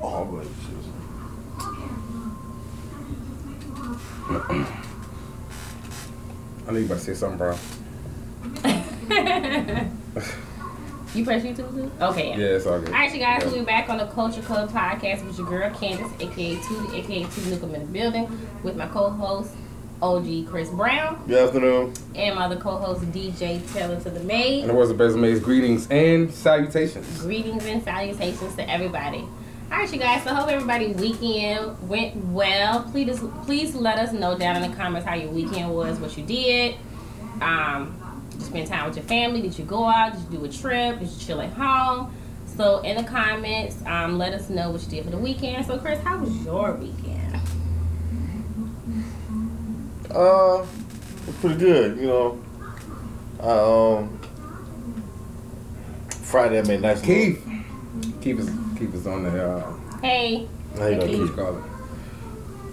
Oh, I'm glad you I know you about to say something, bro. You press YouTube too? Okay. Yeah, it's all good. Alright, you guys, we're back on the Culture Club podcast with your girl Candace, aka Tootie, aka Tootie Nickel in the building, with my co-host OG Chris Brown. Good afternoon. And my other co-host DJ Taylor to the Maid. And the words of best maids, greetings and salutations. Greetings and salutations to everybody. Alright, you guys, so hope everybody weekend went well. Please let us know down in the comments how your weekend was, what you did. Did you spend time with your family? Did you go out? Did you do a trip? Did you chill at home? So in the comments, let us know what you did for the weekend. So Chris, how was your weekend? It was pretty good, you know. Friday I made a nice Keith is on the Hey. How you doing, Keith? Call it.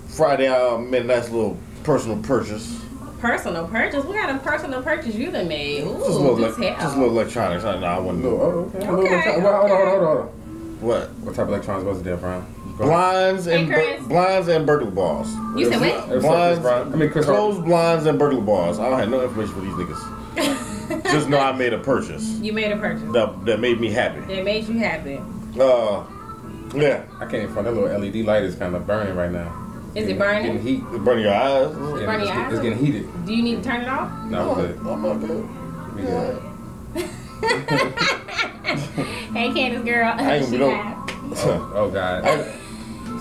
Friday I made a nice little personal purchase. Personal purchase? What kind of personal purchase you done made? Ooh, Just a little electronics. I wouldn't know. Oh, okay. Okay. Hold on. What? What type of electronics was it there, Brian? Blinds and burglar bars. You said what? Blinds, closed blinds and burglar bars. I don't have no information for these niggas. Just know I made a purchase. You made a purchase. That made me happy. That made you happy. Yeah. I can't even find that little LED light is kind of burning right now. Is it burning? Getting heat. It's burning your eyes. It's getting heated. Do you need to turn it off? No, it's good. I'm not good. We good. Hey, Candace girl. I ain't She gonna laughed. Oh God.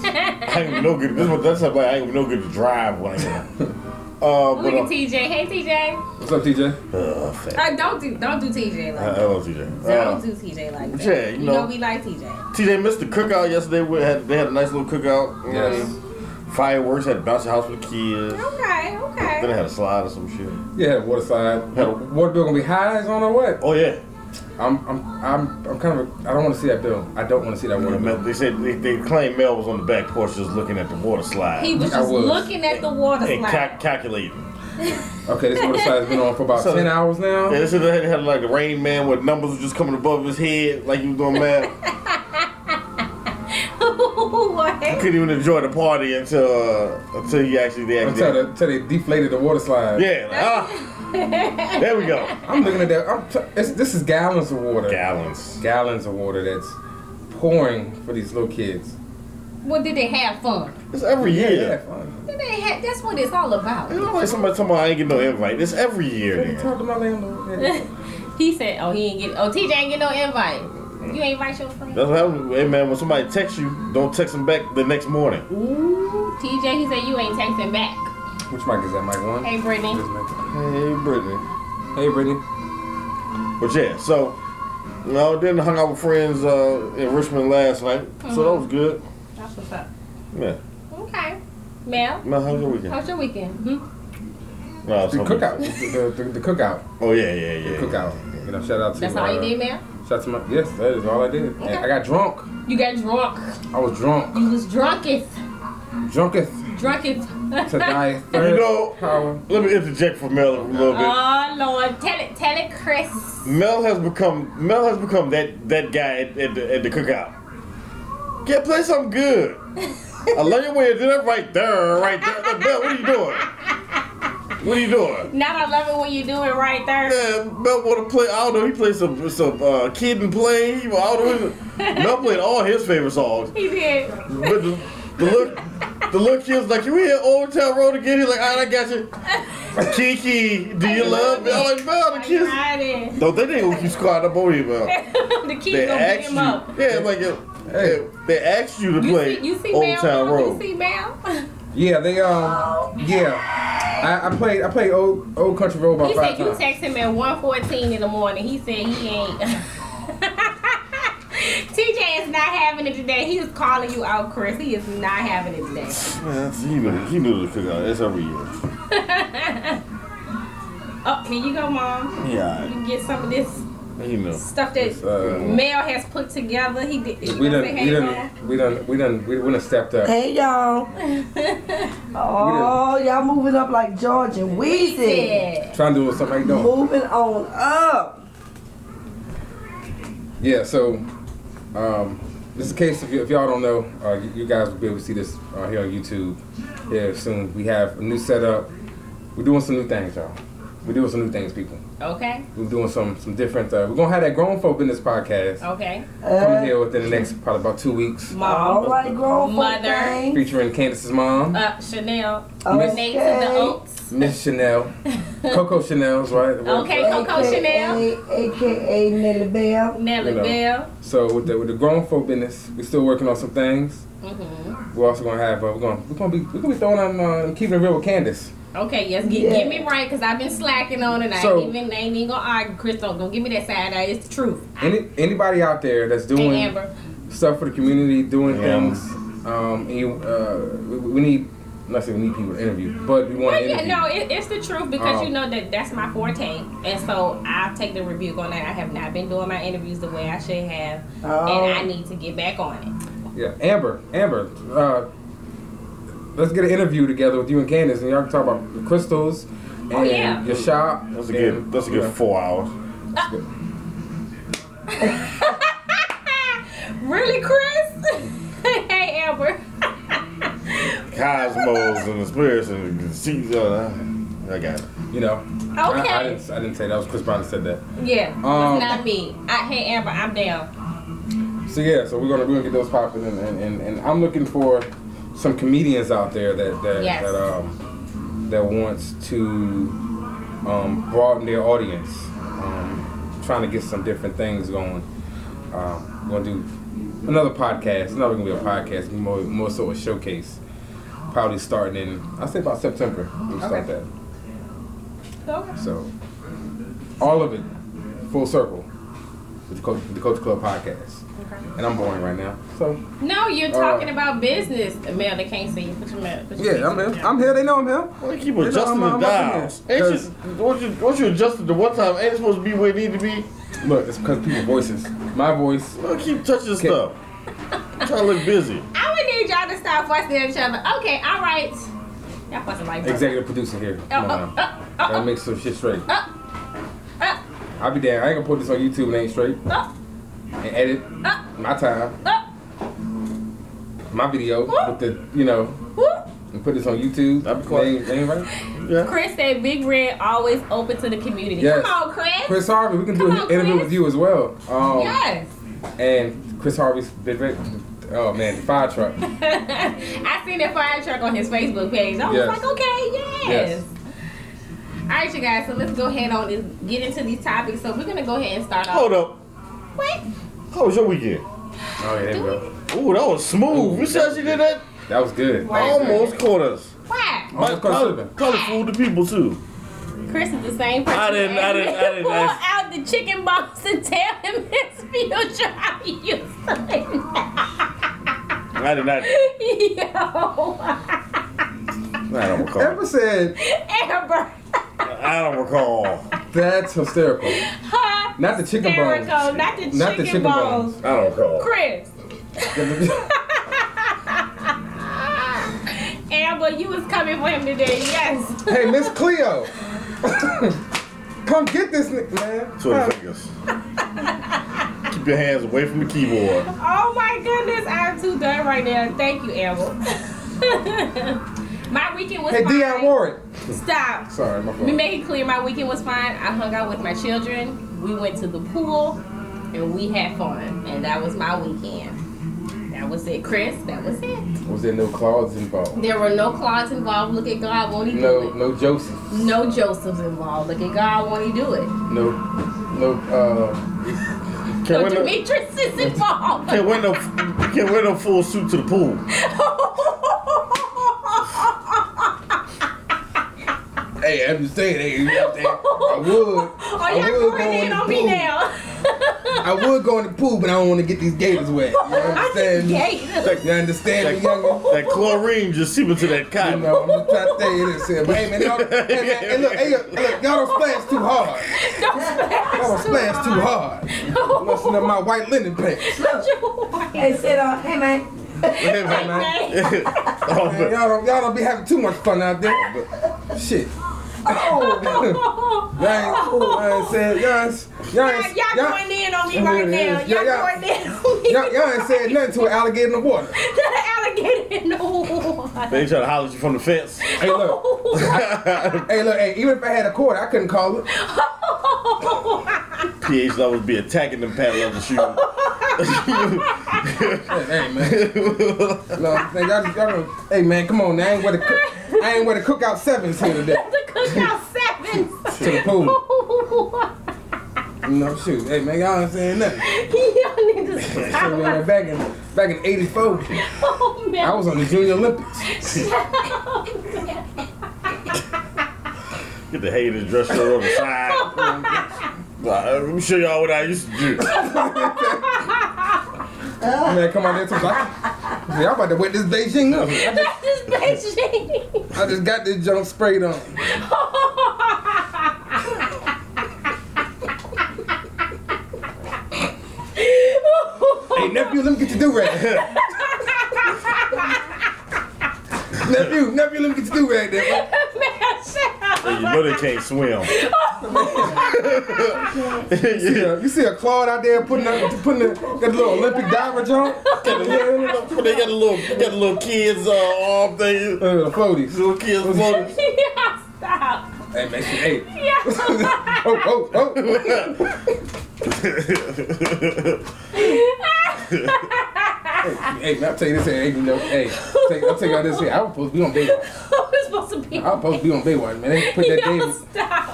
I ain't no good. That's like I ain't no good to drive when I get. Look at TJ. Hey, TJ. What's up, TJ? Don't do TJ like that. I love TJ. Don't do TJ like that. Yeah, you know we like TJ. TJ missed the cookout yesterday. They had a nice little cookout. Yes. Fireworks, had a bouncy house with the kids. Okay. Then they had a slide or some shit. Yeah, water slide. Water bill gonna be high on or what? Oh yeah. I'm kind of. I don't want to see that bill. I don't want to see that water bill. They said they claimed Mel was on the back porch just looking at the water slide. He was just looking at the water and slide. Calculating. Okay, this water slide's been on for about 10 hours now. Yeah, they said they had like the Rain Man with numbers were just coming above his head like he was doing math. What? He couldn't even enjoy the party until they deflated the water slide. Yeah, there we go. I'm looking at that. This is gallons of water. Gallons of water that's pouring for these little kids. Well, did they have fun? It's every year. Yeah, fun. That's what it's all about. You know, like somebody talking about I ain't get no invite. It's every year. Talk to my landlord. He said, TJ ain't get no invite. You ain't invite your friend? That's what happens. Hey man, when somebody texts you, don't text them back the next morning. Ooh, TJ, he said you ain't texting back. Which mic is that, mic one? Hey, Brittany. Hey, Brittany. But yeah, so, then hung out with friends in Richmond last night. Mm-hmm. So that was good. That's what's up. Yeah. Okay. Mel? How's your weekend? How's your weekend? No, the cookout. The cookout. Oh, yeah. The cookout. You know, shout out to That's all you did, Mel? Shout to yes, that is all I did. Okay. I got drunk. You got drunk. I was drunk. You was drunkest. To die third. You know, let me interject for Mel a little bit. Oh Lord, tell it, Chris. Mel has become that guy at the cookout. Yeah, play something good. I love your way to do that right there. Look, Mel, what are you doing? What are you doing? Now I love it when you do it right there. Yeah, Mel want to play. I don't know. He played some Kid and Play. Mel played all his favorite songs. He did. But the little kid's like, you hear Old Town Road again? He's like, all right, I got you. Kiki, do you love me? I'm like, Mel, the kids. Don't they gonna keep squatting up over you, Mel? The kids gonna beat him up. Yeah, like they asked you to play Old Town Road. You see Mel? Yeah, they I played old country road about 5 times. He said you text him at 1:14 in the morning. He said he ain't. TJ is not having it today. He was calling you out, Chris. He is not having it today. Man, he knew the cookout. That's every year. Oh, here you go, Mom. Yeah. You can get some of this stuff that Mel has put together. He did. We done stepped up. Hey y'all. Oh, y'all moving up like George and Weezy. Trying to do something like that. Moving on up. Yeah, so This is the case, if y'all don't know, you guys will be able to see this here on YouTube here soon. We have a new setup. We're doing some new things, y'all. We're doing some new things, people. Okay. We're doing some different. We're gonna have that Grown Folk Business podcast. Okay. Coming here within the next probably about 2 weeks. All right, grown Mother. Featuring Candace's mom. Chanel. Okay. Renee to the Oaks. Miss Chanel. Coco Chanel's right. Okay, Coco Chanel. AKA Nelly Bell. Nelly Bell. So with the Grown Folk Business, we're still working on some things. Mm-hmm. We're also gonna have we're gonna be throwing on keeping it real with Candace. Okay, yes, get me right, because I've been slacking on it. I ain't even gonna argue. Chris, don't give me that side eye. It's the truth. Anybody out there that's doing stuff for the community, doing things, we need, I'm not saying we need people to interview, but we want to interview. No, it's the truth, because you know that's my forte. And so I'll take the rebuke on that. I have not been doing my interviews the way I should have. And I need to get back on it. Yeah, Amber, let's get an interview together with you and Candace, and y'all can talk about the crystals and your shop. That's a good 4 hours. Really, Chris? Hey, Amber. Cosmos and the spirits and the seas. I got it. You know. Okay. I didn't say that. That was Chris Brown that said that. Yeah. It's not me. Hey, Amber, I'm down. So so we're gonna get those popping, and I'm looking for some comedians out there that wants to broaden their audience, trying to get some different things going. We're gonna do another podcast. It's not gonna be a podcast, more so a showcase. Probably starting in, I'd say about September. We'll start that. Okay. So all of it, full circle, with the Culture Club podcast. Okay. And I'm boring right now. So no, you're talking about business. Mel, they can't see you. Put your I'm here. I'm here. They know I'm here. Well, you keep adjusting the dials. Once you adjusted the one time, ain't it supposed to be where it need to be? Look, it's because people's voices. My voice. Well, keep touching stuff. I'm trying to look busy. I would need y'all to stop fussing at each other. Okay, all right. Y'all fussing like Executive producer here. Come on now. Gotta make some shit straight. I'll be damn. I ain't gonna put this on YouTube and ain't straight. And edit my time, my video with the, and put this on YouTube. They ain't right. Yeah. Chris said Big Red always open to the community. Yes. Come on, Chris. Chris Harvey, we can do an interview with you as well. Yes. And Chris Harvey's Big Red. Oh man, the fire truck. I seen that fire truck on his Facebook page. I was like, okay, yes. All right, you guys. So let's go ahead on this. Get into these topics. So we're gonna go ahead and start off. Hold up. What? How was your weekend? Oh yeah, there we go. Ooh, that was smooth. You see how she did that? That was good. Almost caught us. Why? Colorful the people too. Chris is the same person. I didn't pull out the chicken box and tell him his future. How he used to say I did not. Yo. I don't recall. Amber said. Amber. I don't recall. That's hysterical. Not the chicken bones. Not the chicken bones. I don't recall. Chris. Amber, you was coming for him today, yes. Hey, Miss Cleo. Come get this nigga, man. 20 fingers. Keep your hands away from the keyboard. Oh my goodness, I'm too done right now. Thank you, Amber. My weekend was fine. Hey, Dionne Warwick. Stop. Sorry, my fault. We make it clear my weekend was fine. I hung out with my children. We went to the pool and we had fun. And that was my weekend. That was it, Chris. That was it. Was there no claws involved? There were no claws involved. Look at God, won't he do it? No Josephs. No Josephs involved. Look at God, won't he do it? No Demetrius is involved. Can't wear no full suit to the pool. Hey, I'm just saying, I would. Oh, y'all going in on me now. I would go in the pool, but I don't want to get these gators wet. You understand? You understand me, youngin? That chlorine just seeping to that cotton. You know, I'm just trying to tell you this here. But hey, man, look, y'all don't splash too hard. Don't splash too hard. Listen to my white linen pants. Hey, sit on. Hey, man. Hey, man. Y'all don't be having too much fun out there. But shit. Y'all going in on me right now. Y'all going in on me. Y'all ain't said nothing to an alligator in the water. The alligator in the water. They try to holler at you from the fence. Hey, look. Hey, even if I had a quarter, I couldn't call it. PH levels be attacking them pad level shoes. Hey, man. Y'all, hey, man, come on now. I ain't wear the cookout sevens here today. The cookout sevens. To the pool. No, shoot. Hey, man, y'all ain't saying nothing. Y'all need to stop. Back in 84, Oh, man. I was on the Junior Olympics. Get the haters dress shirt on the side. Let me show y'all what I used to do. Man, come on there, too. Y'all about to wet this Beijing up. This Beijing. I just got this junk sprayed on. Hey, nephew, let me get your do-rag. nephew, let me get your do-rag there, bro. Hey, you know they can't swim. You see a Claude out there got the little Olympic diver jump? They got the little kids arm thing. Floaties. Little kids floaties. Yeah, stop. Hey, man, hey. Yeah. Oh. Hey, man, I'll tell you this here, you know, hey, I'll tell y'all this here. I was supposed to be on Baywatch. We're supposed to be. I was supposed to be on Baywatch, man. They put that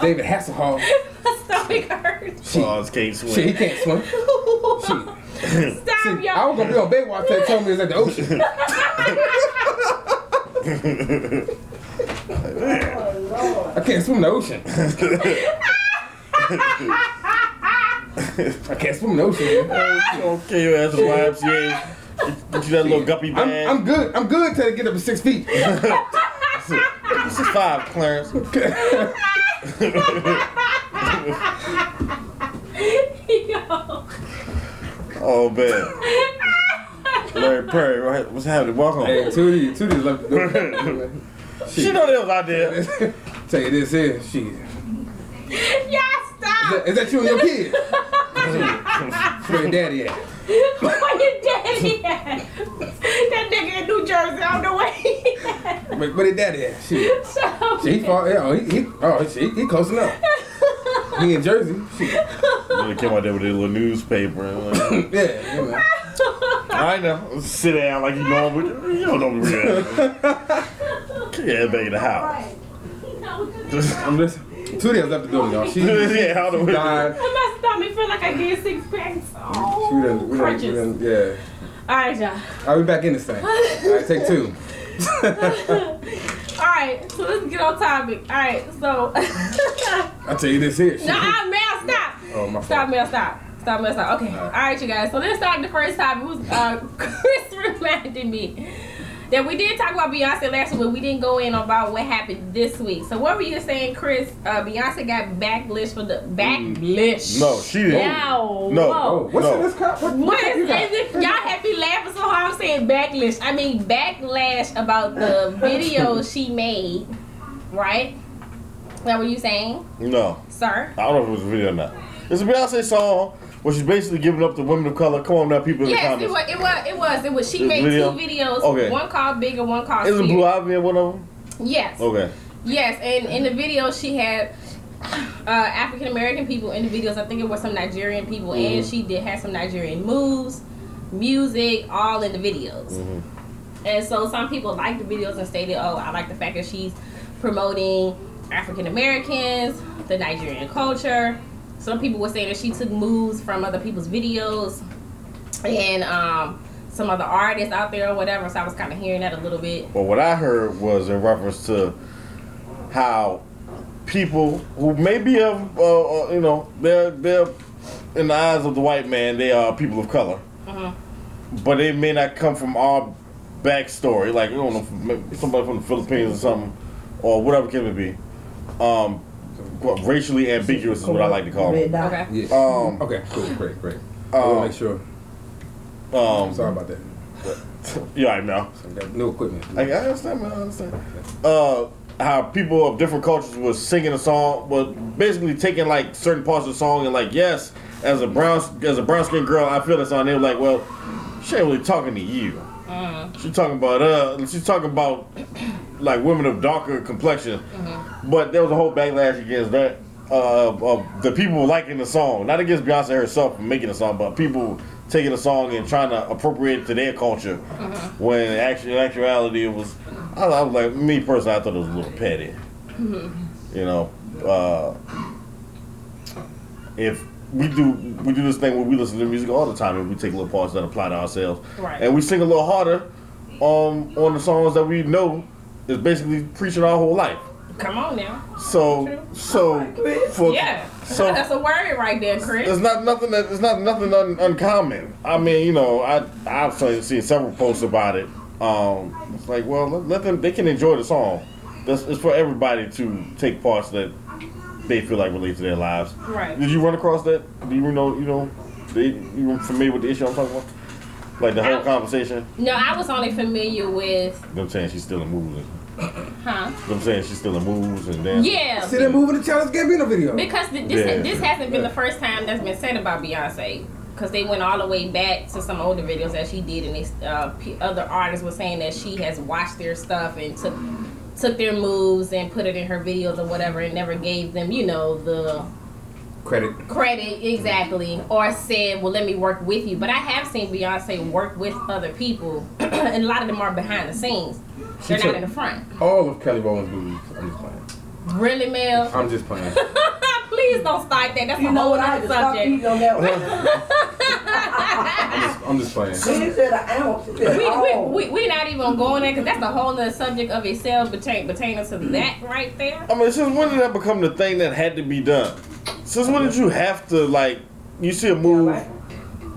David Hasselhoff. My stomach hurts. Claws can't swim. Shit, he can't swim. Shit. Stop, See, y'all. I was gonna be on Baywatch. They told me it was at the ocean. I can't swim in the ocean. I can't swim in the ocean. Okay, your ass to the YMCA. Get you that little guppy bag. I'm good till I get up to 6 feet. 6'5", Clarence. Oh man. Larry Perry, right? What's happening? Welcome. Hey, Tootie left the door. She know they was out there. Tell you this here, shit. Y'all stop. Is that you and your kid? Where your daddy at? Where your daddy at? That nigga in New Jersey on the way. Where your daddy at? Shit. Shut up. He far, yeah, he close enough. He in Jersey. Shit. They came out there with their little newspaper. And like, Yeah, man. I know. Sit down like you know, but you don't know me really. Yeah, back in the house. I'm just. Tootie has left the building, y'all. She Yeah, I don't know. died. My stomach feel like I get 6 packs. Oh, We done, yeah. All right, y'all. All right, we back in this thing. All right, take 2. All right, so let's get on topic. All right, so. I'll tell you this here. Shit. Nah, Mel, stop. Oh, my Stop, fault. Mel, stop. Stop, Mel, stop. Okay, all right, you guys. So let's start the first topic. It was Chris reminded me that we did talk about Beyonce last week, but we didn't go in about what happened this week. So what were you saying, Chris? Beyonce got backlash for the backlash. No, she didn't. No. Oh, No. what's in this cup? What cup is you got? it? Y'all had me laughing so hard. I'm saying backlash. I mean backlash about the video she made, right? Is that what you saying, No. sir? I don't know if it was a video or not. It's a Beyonce song where she's basically giving up to women of color. Come on now, people in the Yes, comments. it was. She This made video? 2 videos. Okay. One called Bigger, one called Isn't Fear. Blue Ivy in one of them? Yes. Okay. Yes, and in the video she had African American people in the videos. I think it was some Nigerian people, and she did have some Nigerian moves, music, all in the videos. And so some people liked the videos and stated, "Oh, I like the fact that she's promoting African Americans, the Nigerian culture." Some people were saying that she took moves from other people's videos and some other artists out there or whatever. So I was kind of hearing that a little bit. Well, what I heard was in reference to how people who may be of, you know, they're in the eyes of the white man, they are people of color, but they may not come from our backstory. Like, I don't know, somebody from the Philippines or something, or whatever it may be. Racially ambiguous is what I like to call it. Okay. Yeah. Okay, cool, great. I want to make sure. Sorry about that. You already know. I got new equipment. I understand, man. I understand. How people of different cultures was singing a song, was basically taking like certain parts of the song and like, yes, as a brown skinned girl, I feel that song. They were like, well, she ain't really talking to you. She's talking about She's talking about like women of darker complexion. But there was a whole backlash against that. Of the people liking the song, not against Beyonce herself for making the song, but people taking the song and trying to appropriate it to their culture. When in actuality, it was. I was like, me personally, I thought it was a little petty. You know, if we do this thing where we listen to music all the time and we take little parts that apply to ourselves, and we sing a little harder on the songs that we know is basically preaching our whole life. Come on now. So that's a word right there, Chris. It's not nothing uncommon. I mean, you know, I've seen several posts about it. It's like, well, let them. They can enjoy the song. It's for everybody to take parts that they feel like relate to their lives. Right. Did you run across that? Do you know? You familiar with the issue I'm talking about? Like the whole conversation? No, I was only familiar with them saying she's still in moves. Huh? Them saying she's still in moves and dancing. Yeah. See that move in the Childish Gambino video. Because this hasn't been the first time that's been said about Beyonce. Because they went all the way back to some older videos that she did, and other artists were saying that she has watched their stuff and took their moves and put it in her videos or whatever, and never gave them, you know, the credit exactly, or said, well, let me work with you. But I have seen Beyonce work with other people and a lot of them are behind the scenes. They're not in the front. All of Kelly Rowland's movies. I'm just playing. Really, Mel? I'm just playing. Please don't start that. That's a whole other subject. I'm just playing. We're not even going there because that's a whole other subject of itself pertaining to that right there. I mean, since when did that become the thing that had to be done? Since when did you have to, like, you see a move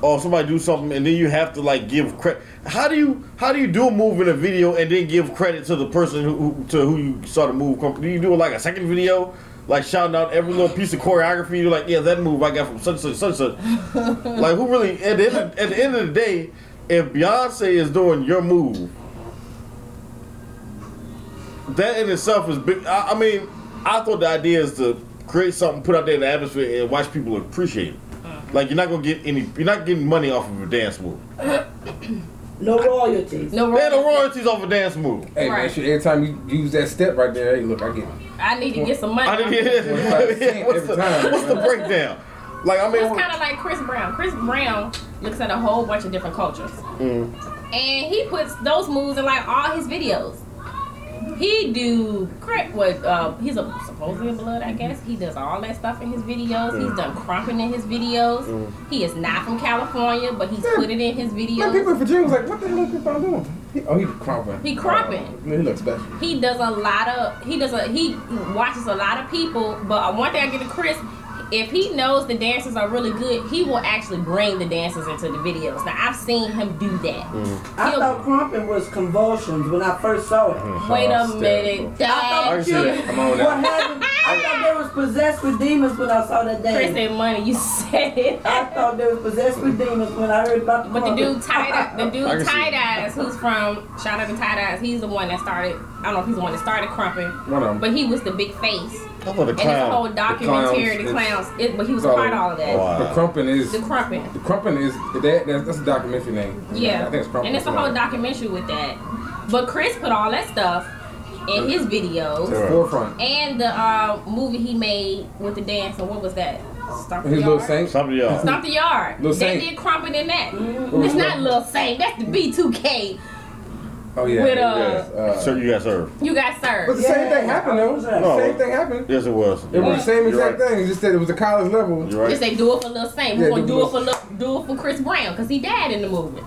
or somebody do something and then you have to, like, give credit? How do you do a move in a video and then give credit to the person who you saw the move come? Do you do like a second video, like shouting out every little piece of choreography? You're like, yeah, that move I got from such and such. Like, who really? At the end of the day, if Beyonce is doing your move, that in itself is big. I mean, I thought the idea is to create something, put out there in the atmosphere, and watch people appreciate it. Like, you're not getting money off of a dance move. No royalties. There are no royalties off a dance move. Hey, man, every time you use that step right there, hey, look, I get it. I need to get some money. What's the breakdown? Like, I mean, it's kind of like Chris Brown. Chris Brown looks at a whole bunch of different cultures, and he puts those moves in like all his videos. He do he's supposedly a blood, I guess. He does all that stuff in his videos. He's done crumping in his videos. He is not from California, but he's put it in his videos. Yeah, people in Virginia was like, what the hell is Chris Brown doing? He's crumping. He crumping. He looks special. He does a lot of. He watches a lot of people. But one thing I get to Chris, if he knows the dancers are really good, he will actually bring the dancers into the videos. Now, I've seen him do that. I thought crumping was convulsions when I first saw it. Wait a minute. I thought they was possessed with demons when I saw that dance. Chris and Money, you said it. I thought they was possessed with demons when I heard about the But the dude Tight Eyes, who's from, shout out to Tight Eyes, he's the one that started, I don't know if he's the one that started crumping, but he was the big face. The and it's a whole documentary, the clowns. But he was part of all of that. Wow. The crumping is that's a documentary name. Yeah, I think it's crumping. And it's a whole documentary with that. But Chris put all that stuff in his videos. Forefront. And the movie he made with the dance. And what was that? Stomp the Yard. Stomp the Yard. Stomp the Yard. They did crumping in that. It's not Lil Saint. That's the B2K. Oh yeah. With so you got served. You got served. But the same thing happened though. The same thing happened. Yes, it was. It was the same exact thing. It's just that it was a college level. You're right. Just say do it for Lil Saint. We're gonna do it for Chris Brown because he died in the movie.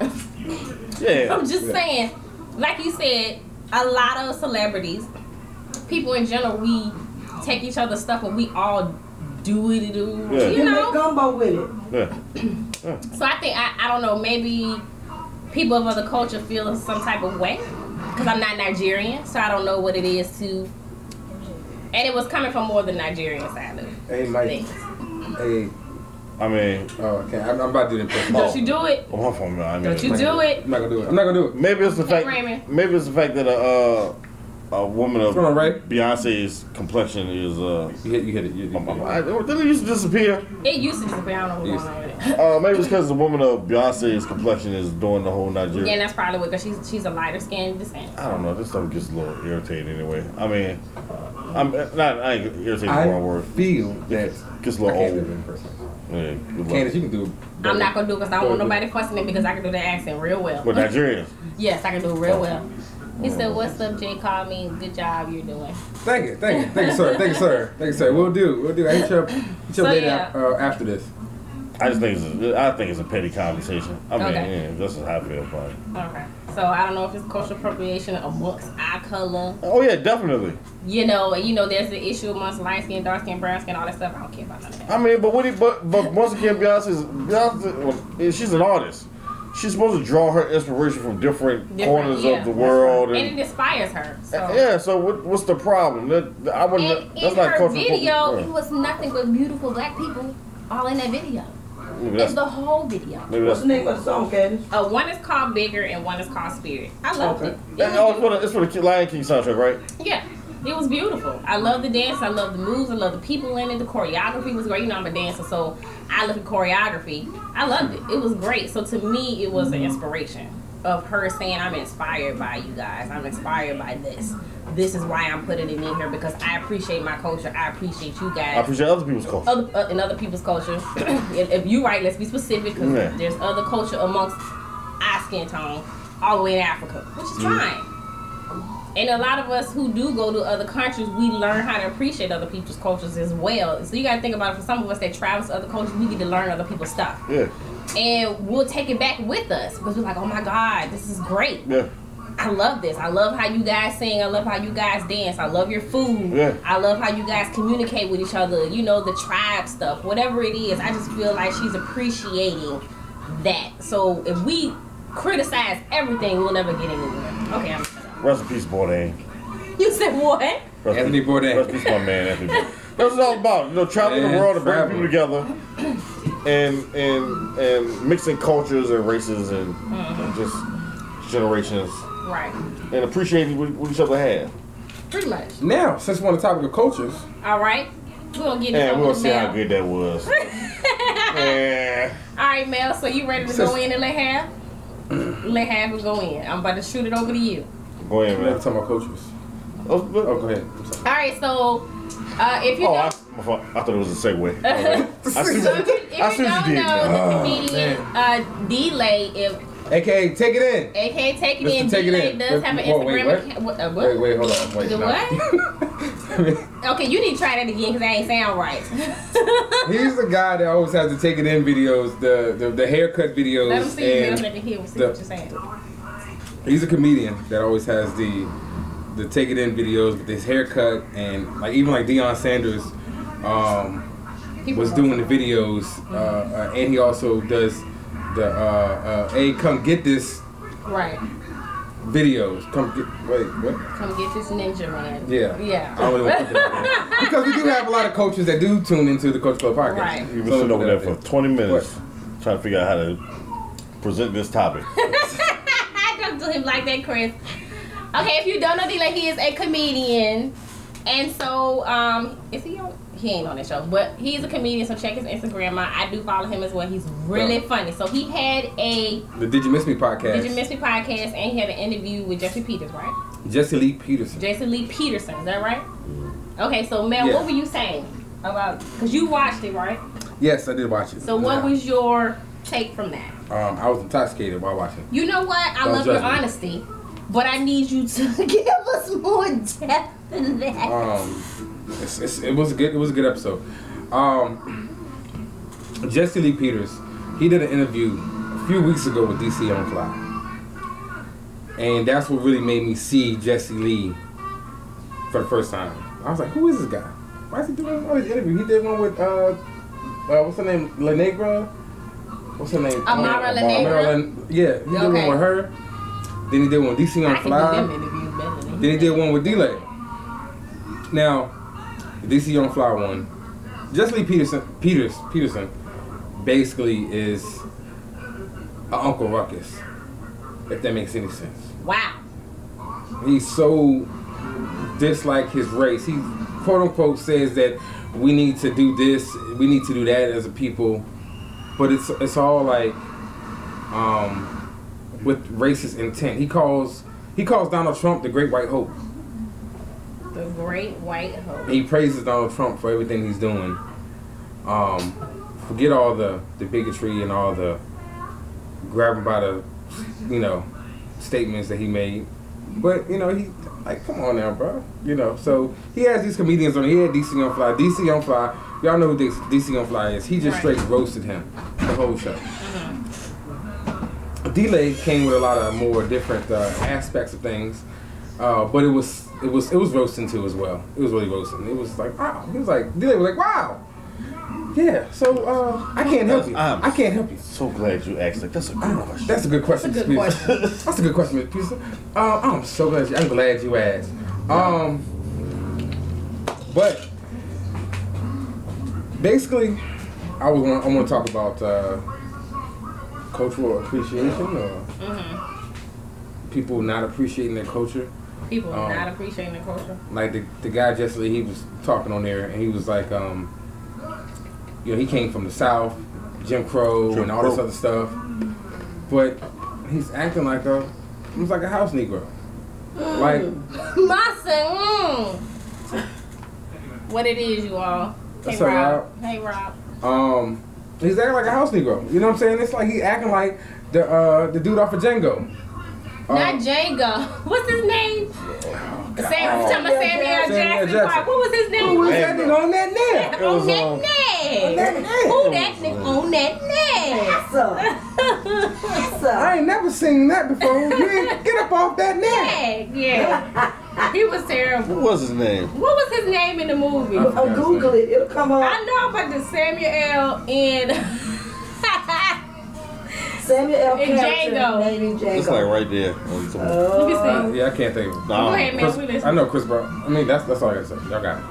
Yeah. I'm just saying, like you said, a lot of celebrities, people in general, we take each other's stuff and we all do it. You know. Make gumbo with it. Yeah. So I think I don't know, maybe people of other culture feel some type of way because I'm not Nigerian, so I don't know what it is to. And it was coming from more the Nigerian side of things. Hey. I mean, okay, I'm about to do the impression. Don't you do it? Oh, my phone, don't you do it? I'm not gonna do it. Maybe it's the fact. Maybe it's the fact that a woman of What's going on, Ray? Beyonce's complexion is You hit it. didn't it used to disappear? It used to disappear. I don't know what's going on with it. Maybe it's because the woman of Beyonce's complexion is doing the whole Nigeria. Yeah, that's probably what, because she's a lighter skinned descent. I don't know. This stuff gets a little irritating anyway. I mean, I ain't irritating the wrong word. Feel that Gets a little old. Yeah, Candace, you can do. I'm not gonna do it because I don't want nobody fussing it because I can do that accent real well. With Nigerians. Yes, I can do it real well. He said, "What's up, Jay? Call me. Good job, you're doing." Thank you, sir. We'll do. I hit you up later after this. I think it's a petty conversation. I mean, yeah, this is how I feel about it. Okay. So I don't know if it's cultural appropriation amongst our color. Oh yeah, definitely. You know, there's the issue amongst light skin, dark skin, brown skin, all that stuff. I don't care about none of that. I mean, but once again, Beyonce, she's an artist. She's supposed to draw her inspiration from different corners of the world, and it inspires her. So. Yeah. So what's the problem? I wouldn't. That's in not her cultural video, it was nothing but beautiful black people all in that video. It's the whole video. What's the name of the song, Candace? One is called Bigger and one is called Spirit. I loved it. It's for the Lion King soundtrack, right? Yeah. It was beautiful. I love the dance. I love the moves. I love the people in it. The choreography was great. You know, I'm a dancer, so I look at choreography. I loved it. It was great. So to me, it was an inspiration of her saying, I'm inspired by you guys. I'm inspired by this. This is why I'm putting it in here, because I appreciate my culture. I appreciate you guys. I appreciate other people's culture. In other people's culture. If you're right, let's be specific, because there's other culture amongst our skin tone all the way in Africa, which is fine. And a lot of us who do go to other countries, we learn how to appreciate other people's cultures as well. So you got to think about it. For some of us that travel to other cultures, we get to learn other people's stuff. Yeah. And we'll take it back with us because we're like, oh my God, this is great. Yeah. I love this. I love how you guys sing. I love how you guys dance. I love your food. Yeah. I love how you guys communicate with each other. You know, the tribe stuff, whatever it is. I just feel like she's appreciating that. So if we criticize everything, we'll never get anywhere. Okay, I'm shut up. Rest in peace, Bourdain. You said what? Anthony Bourdain. Rest in peace, my man, Anthony Bourdain. That's what it's all about. You know, traveling the world to bring people together and mixing cultures and races and just generations. Right. And appreciating what each other have. Pretty much. Now, since we're on the topic of cultures. All right. We're going to get into and we'll see how good that was. All right, Mel. So you ready to go in and let half? Let half and go in. I'm about to shoot it over to you. Go ahead, man. We're talking about cultures. Oh, go ahead. All right, so if you I thought it was a segue. I see what you did. The comedian Dlai, AKA Take It In. AKA Take It In. Dlai does have an Instagram account. Wait, hold on. Wait, what? Okay, you need to try that again because that ain't sound right. He's the guy that always has the Take It In videos, the haircut videos. Let him see you, let me hear what you're saying. He's a comedian that always has the Take It In videos with his haircut, and even Deion Sanders was doing the videos, and he also does the hey, come get this videos. Come get what? Come get this ninja man. Yeah. I don't really want to put that because we do have a lot of coaches that do tune into the Coach Club podcast. Right. You've been sitting over there for 20 minutes trying to figure out how to present this topic. Don't do him like that, Chris. Okay, if you don't know Dlai, he is a comedian, and so is he on? He ain't on that show, but he's a comedian. So check his Instagram out. I do follow him as well. He's really funny. So he had the Did You Miss Me podcast. Did You Miss Me podcast, and he had an interview with Jesse Peters, right? Jesse Lee Peterson. Jesse Lee Peterson, is that right? Okay, so Mel, what were you saying about? Because you watched it, right? Yes, I did watch it. So what was your take from that? I was intoxicated while watching. You know what? I love your honesty. But I need you to give us more depth than that. It was a good episode. Jesse Lee Peters, he did an interview a few weeks ago with DC on Fly, and that's what really made me see Jesse Lee for the first time. I was like, who is this guy? Why is he doing all these interviews? He did one with what's her name, La Negra? What's her name? Amara La Negra. Yeah, he did one with her. Then he did one with DC on Fly. Then he did one with Dlai. Now, the DC on Fly one, Jesse Lee Peterson basically is a Uncle Ruckus, if that makes any sense. Wow. He's so dislike his race. He quote unquote says that we need to do this, we need to do that as a people, but it's all like with racist intent. He calls Donald Trump the Great White Hope. The Great White Hope. He praises Donald Trump for everything he's doing. Forget all the bigotry and all the grabbing by the, statements that he made. But, he, like, come on now, bro. So he has these comedians on. He had DC on Fly. DC on Fly. Y'all know who DC on Fly is. He just straight roasted him the whole show. Dlai came with a lot of more different aspects of things. But it was roasting too as well. It was really roasting. It was like, wow. He was like, Dlai was like, wow. Yeah. So I can't help you. I can't help you. So glad you asked. Like, that's a good question. That's a good question. That's a good question. That's a good question, Miss Pisa. I'm so glad. I'm glad you asked. But basically, I want to talk about cultural appreciation or people not appreciating their culture. People not appreciating their culture. Like the guy Jesse Lee, he was talking on there, and he was like, he came from the South, Jim Crow, and all this other stuff, but he's acting like he's like a house Negro. Like, what it is, you all. Hey, Rob. Hey, Rob. He's acting like a house Negro. You know what I'm saying? It's like he acting like the dude off of Django. Not Django. What's his name? Samuel Jackson. What was his name? Who was that nigga on that neck? On that neck. Who that nigga on that neck? I ain't never seen that before. You ain't get up off that neck. Yeah. He was terrible. What was his name? What was his name in the movie? Google it. It'll come up. I know about the Samuel and Samuel and Django. It's like right there. Let me see. Yeah, I can't think of it. Go ahead, man. I know Chris Brown. I mean, that's all I gotta say. Y'all got it.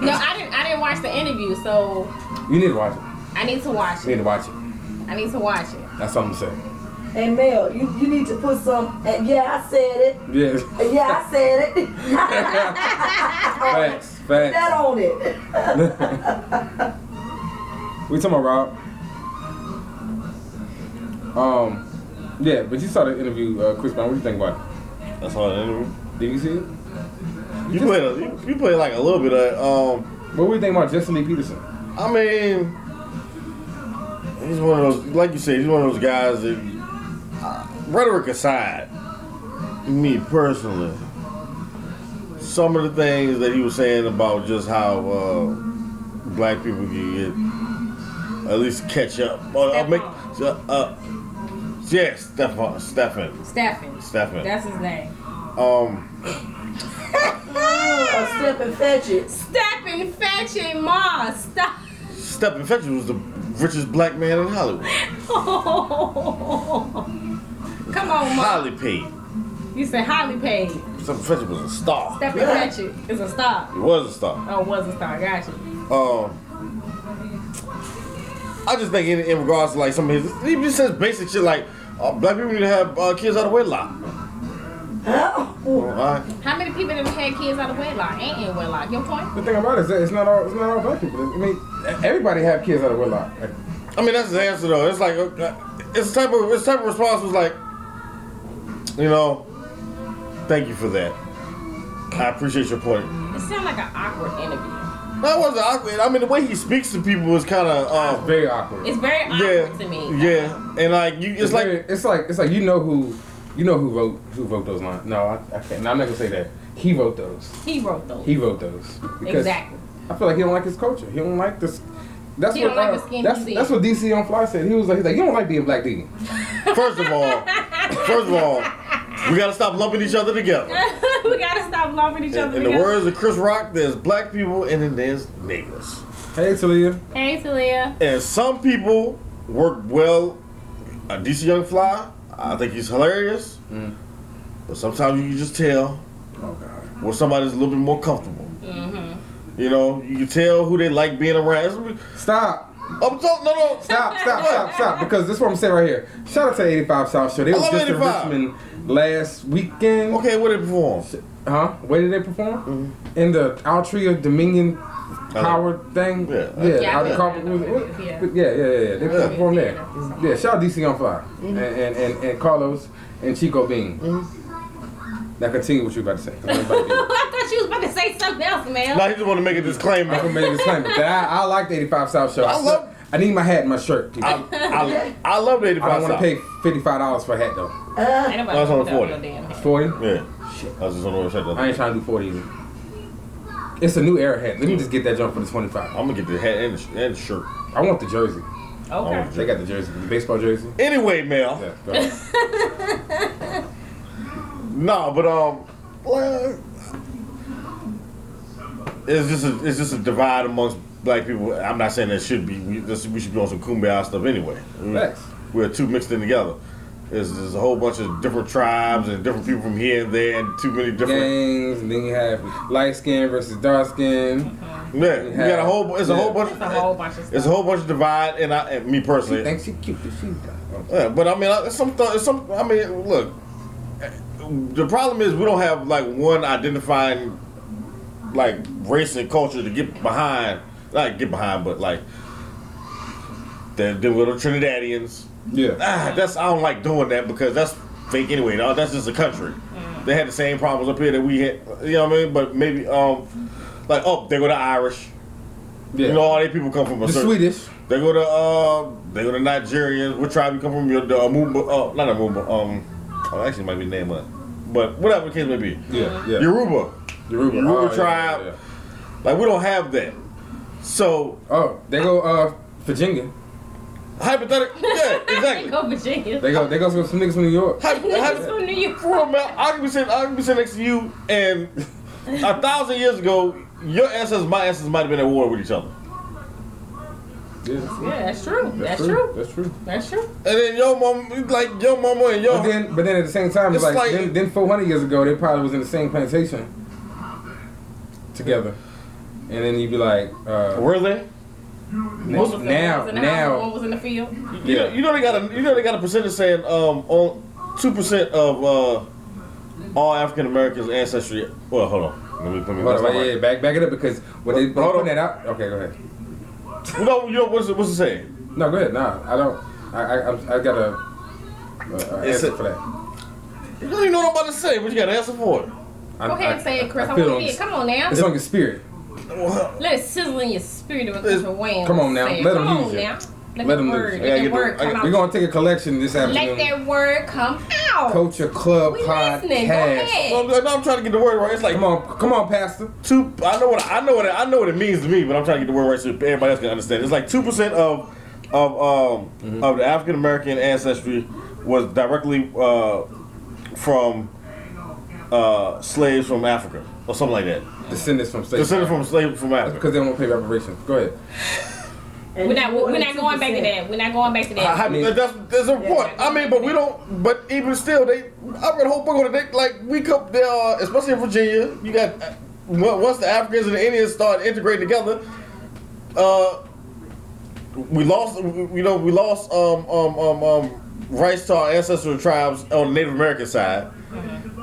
No, I didn't watch the interview, so you need to watch it. I need to watch it. You need to watch it. I need to watch it. That's something to say. Hey Mel, you need to put some. Yeah, I said it. Yes. Yeah, I said it. Facts. Put that on it. We talking about Rob? Yeah, but you saw the interview, Chris Brown. What do you think about it? I saw the interview. Did you see it? You played like a little bit of. What do you think about Jesse Lee Peterson? I mean, he's one of those, like you said, he's one of those guys that, rhetoric aside, me personally, some of the things that he was saying about just how black people can get, at least catch up. Stephen. That's his name. Step and fetch it. Step and fetch it, Ma. Stop. Step and Fetch was the richest black man in Hollywood. Come on, Ma. Highly paid. You said highly paid. Step and Fetch was a star. Step and fetch it is a star. It was a star. Oh, it was a star. Got you. I just think in regards to like some of his, he just says basic shit like black people need to have kids out of wedlock. How many people have had kids out of wedlock? Ain't in wedlock. Your point? The thing about it is that it's not all black people. I mean, everybody have kids out of wedlock. I mean, that's his answer though. It's like it's type of response was like, thank you for that. I appreciate your point. It sounded like an awkward interview. That wasn't awkward. I mean, the way he speaks to people was kind of very awkward. It's very awkward to me. Yeah, and like it's like you know who wrote those lines. No, I can't. No, I'm not gonna say that. He wrote those. He wrote those. Because exactly. I feel like he don't like his culture. He don't like this. That's he what don't like the skin that's what DC on Fly said. He was like, you don't like being black, do you? First of all, we gotta stop lumping each other together. We gotta stop lumping each other together. In the words of Chris Rock, there's black people and then there's niggas. Hey, Talia. Hey, Talia. And some people work well. DC Young Fly, I think he's hilarious. But sometimes you can just tell when somebody's a little bit more comfortable. You can tell who they like being around. Stop. No. Stop. Because this is what I'm saying right here. Shout out to 85 South Show. They was just in Richmond last weekend. Okay, where they perform? Huh? Where did they perform? In the Altria Dominion Power thing. Yeah. Out the carpet. Yeah. They performed there. Yeah. Shout out DC on Fire and Carlos and Chico Bean. Now continue what you were about to say. I thought you was about to say something else, man. No, he just want to make a disclaimer. I'm gonna make a disclaimer that I like the 85 South show. I need my hat and my shirt. I love the 85 I don't want South. to pay $55 for a hat though. That's on 40. It's 40? Yeah. Shit. I was just on the website. I ain't trying to do 40 either. It's a new era hat. Let me just get that jump for the 25. I'm gonna get the hat and the shirt. I want the jersey. Okay. They got the jersey, the baseball jersey. Anyway, Mel. Yeah, go ahead. No, but well, it's just a divide amongst black people. I'm not saying that should be. We should be on some kumbaya stuff anyway. Facts. We're two mixed in together. There's a whole bunch of different tribes and different people from here and there, and too many different gangs. And then you have light skin versus dark skin. Yeah, we got a whole. It's a whole bunch. It's a whole bunch of stuff. It's a whole bunch of divide, and me personally. She thinks she cute, but she's Yeah, but I mean, I mean, look. The problem is we don't have like one identifying like race and culture to get behind. Not get behind, but like the little Trinidadians. Yeah. I don't like doing that because that's fake anyway. No, that's just a country. They had the same problems up here that we had. You know what I mean? But maybe like they go to Irish. Yeah. You know, all these people come from a the certain. Swedish. They go to Nigerians. What tribe you come from? The Amumba. Not Amumba. Actually, it might be the name of it. But whatever the case may be. Yeah. Yoruba tribe. Yeah. Like, we don't have that. So. They go Virginia. Hypothetically. Yeah, exactly. They go Virginia. They go some niggas from New York. From New York. For real, man, I can be sitting next to you, and 1,000 years ago, your ancestors, my ancestors might have been at war with each other. Yeah, that's true. That's true. That's true. And then your mama and your. But then at the same time, it's like then 400 years ago, they probably was in the same plantation together, and then you'd be like, were they? Now, one was in the field. Yeah, you know they got a percentage saying on 2% of all African Americans' ancestry. Well, hold on. Let me hold on, back it up because when they put that out. Okay, go ahead. What's it saying? No, go ahead. Nah, I don't. I got a answer for that. You don't even know what I'm about to say, but you got an answer for it. Go ahead and say it, Chris. I want to hear it. Come on now. It's on your spirit. Let it sizzle in your spirit with Mr. Wayne. Come on now. Let them use it. Let that word come out. We're going to take a collection this afternoon. Let that word come out. Culture Club Podcast. Go ahead. I'm trying to get the word right. It's like, come on, Pastor. I know what it means to me, but I'm trying to get the word right so everybody else can understand. It's like 2% of the African American ancestry was directly from slaves from Africa or something like that. Descendants from slaves. Slaves from Africa. Because they don't pay reparations. Go ahead. We're not going back to that. We're not going back to that. That's a point. I mean, but we don't. But even still, I read a whole book on it. Like we come there, especially in Virginia. You got once the Africans and the Indians start integrating together. We lost rights to our ancestral tribes on the Native American side.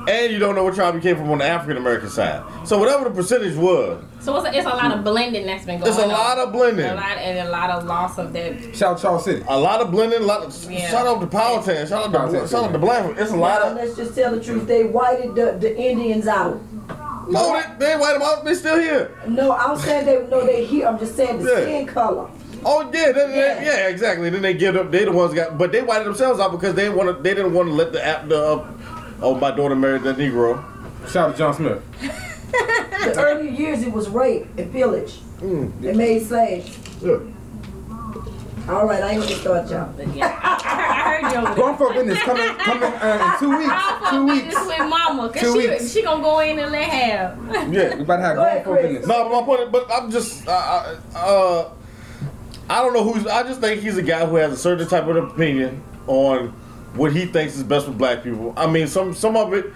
And you don't know what tribe you came from on the African American side. So whatever the percentage was. So it's a lot of blending that's been going on. It's a lot of blending. And a lot of loss of that. Shout out Charles City. A lot of blending. Shout out to Powhatan. Shout out to Blanford. It's a lot of. Let's just tell the truth. They whited the Indians out. No, they white them out. They still here. No, I'm saying they here. I'm just saying the skin color. Oh yeah, exactly. Then they give up. They the ones but they whited themselves out because they didn't want to let my daughter married that Negro. Shout out to John Smith. The early years it was rape and pillage. They made slaves. Yeah. All right, I ain't gonna start y'all. I heard you over there. Grown folk business coming in 2 weeks. 2 weeks. This with Mama, 2 cause weeks. she gonna go in and let have. Yeah, we about to have grown folk business. No, but my point. But I'm just. I don't know who's. I just think he's a guy who has a certain type of opinion on what he thinks is best for black people. I mean, some of it.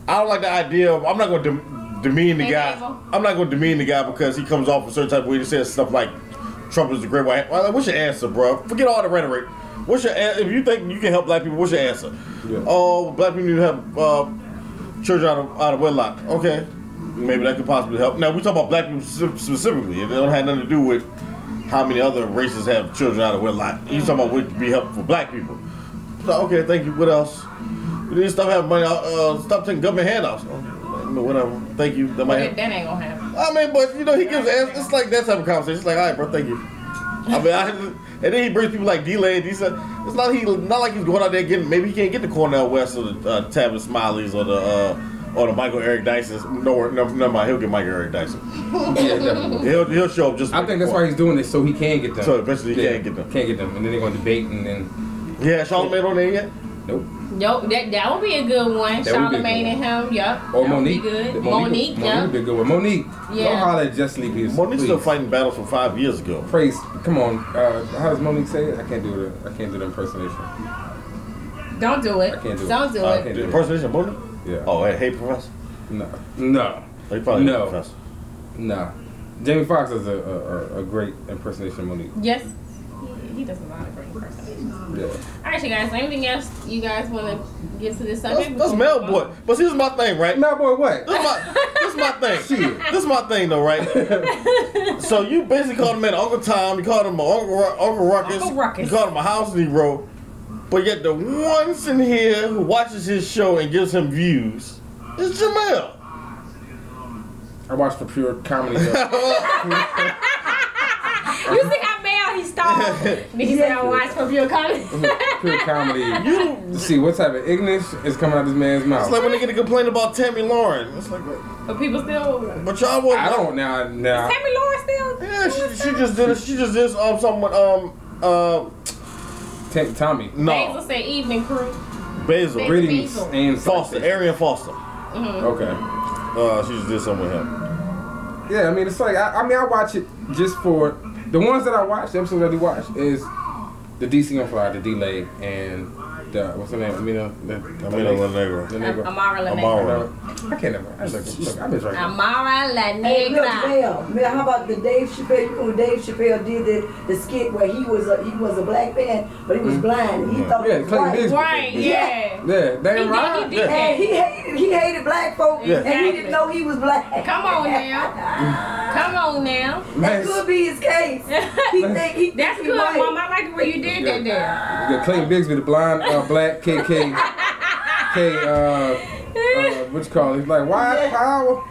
I don't like the idea of. I'm not going to demean the guy. I'm not going to demean the guy because he comes off a certain type of way. He says stuff like Trump is the great white. What's your answer, bro? Forget all the rhetoric. What's your if you think you can help black people? What's your answer? Yeah. Oh, black people need to have children out of wedlock. Okay, maybe that could possibly help. Now we talk about black people specifically. It don't have nothing to do with how many other races have children out of wedlock. You talking about what would be helpful for black people? So, okay, thank you. What else? We need to stop having money. Stop taking government handouts. Whatever. Thank you. That ain't gonna happen. I mean, but you know, he gives. It's like that type of conversation. It's like, all right, bro, thank you. I mean, and then he brings people like Dlai. It's not like he's going out there getting. Maybe he can't get the Cornell West or the Tavis Smileys or the Michael Eric Dysons. No, never mind. He'll get Michael Eric Dyson. Yeah, definitely. He'll show up just. I think that's why he's doing this, so he can get them. So eventually he can't get them. Can't get them, and then they're gonna debate, and then. Yeah, Charlamagne on there yet? Nope. Nope, that would be a good one. Charlamagne and him, yup. Or Monique. Would be good. Monique would be a good one. Monique. Yeah. Don't holler at Just Sleepy. Monique's still fighting battles from 5 years ago. Praise. Come on. How does Monique say it? I can't do the impersonation. Don't do it. I can't do it. Don't do I it. can't do The it. impersonation of Monique? Yeah. Oh, hey, Professor? No. He probably No. Professor. No. Jamie Foxx is a great impersonation of Monique. Yes. He does a lot of great impersonations. Yeah. Alright, you guys. Anything else you guys want to get to this subject? That's Mel Boy. But see, this is my thing, right? Now, boy, what? This is my thing. Shit. This is my thing, though, right? So you basically called him Uncle Tom. You called him Uncle Ruckus. Uncle Ruckus. You called him a house Negro. But yet the ones in here who watches his show and gives him views is Jamel. I watched for pure comedy. You see how Mel he stole? He said I watch for pure comedy. Pure comedy. See what type of ignorance is coming out this man's mouth. It's like when they get to complain about Tammy Lauren. It's like, But people still. but y'all was. I don't now. Tammy Lauren still. Yeah, she just did. She just did something. Tommy. No, Basil say evening crew. Basil. Greetings and Foster. Arian Foster. Okay. She just did something with him. Yeah, I mean it's like I watch it just for the ones that I watch. The episodes that I do watch is the DC on Fly, the Dlai, and the what's her name? Amira Amara La Negra. I can't never. Look, I'm just right. Amara La Hey, look, Negra. Mel, how about the Dave Chappelle? You know when Dave Chappelle did the skit where he was a black man, but he was blind. He thought he was Clayton white. Bigsby. Right, yeah. Yeah, damn right. He did that. And he hated black folk, Yeah. and he didn't know he was black. Come on now. Come on now. That could be his case. He think he That's he good, white. Mom. I like the way you did that there. You got Clayton Bigsby, the blind black KK. What you call it? He's like white power.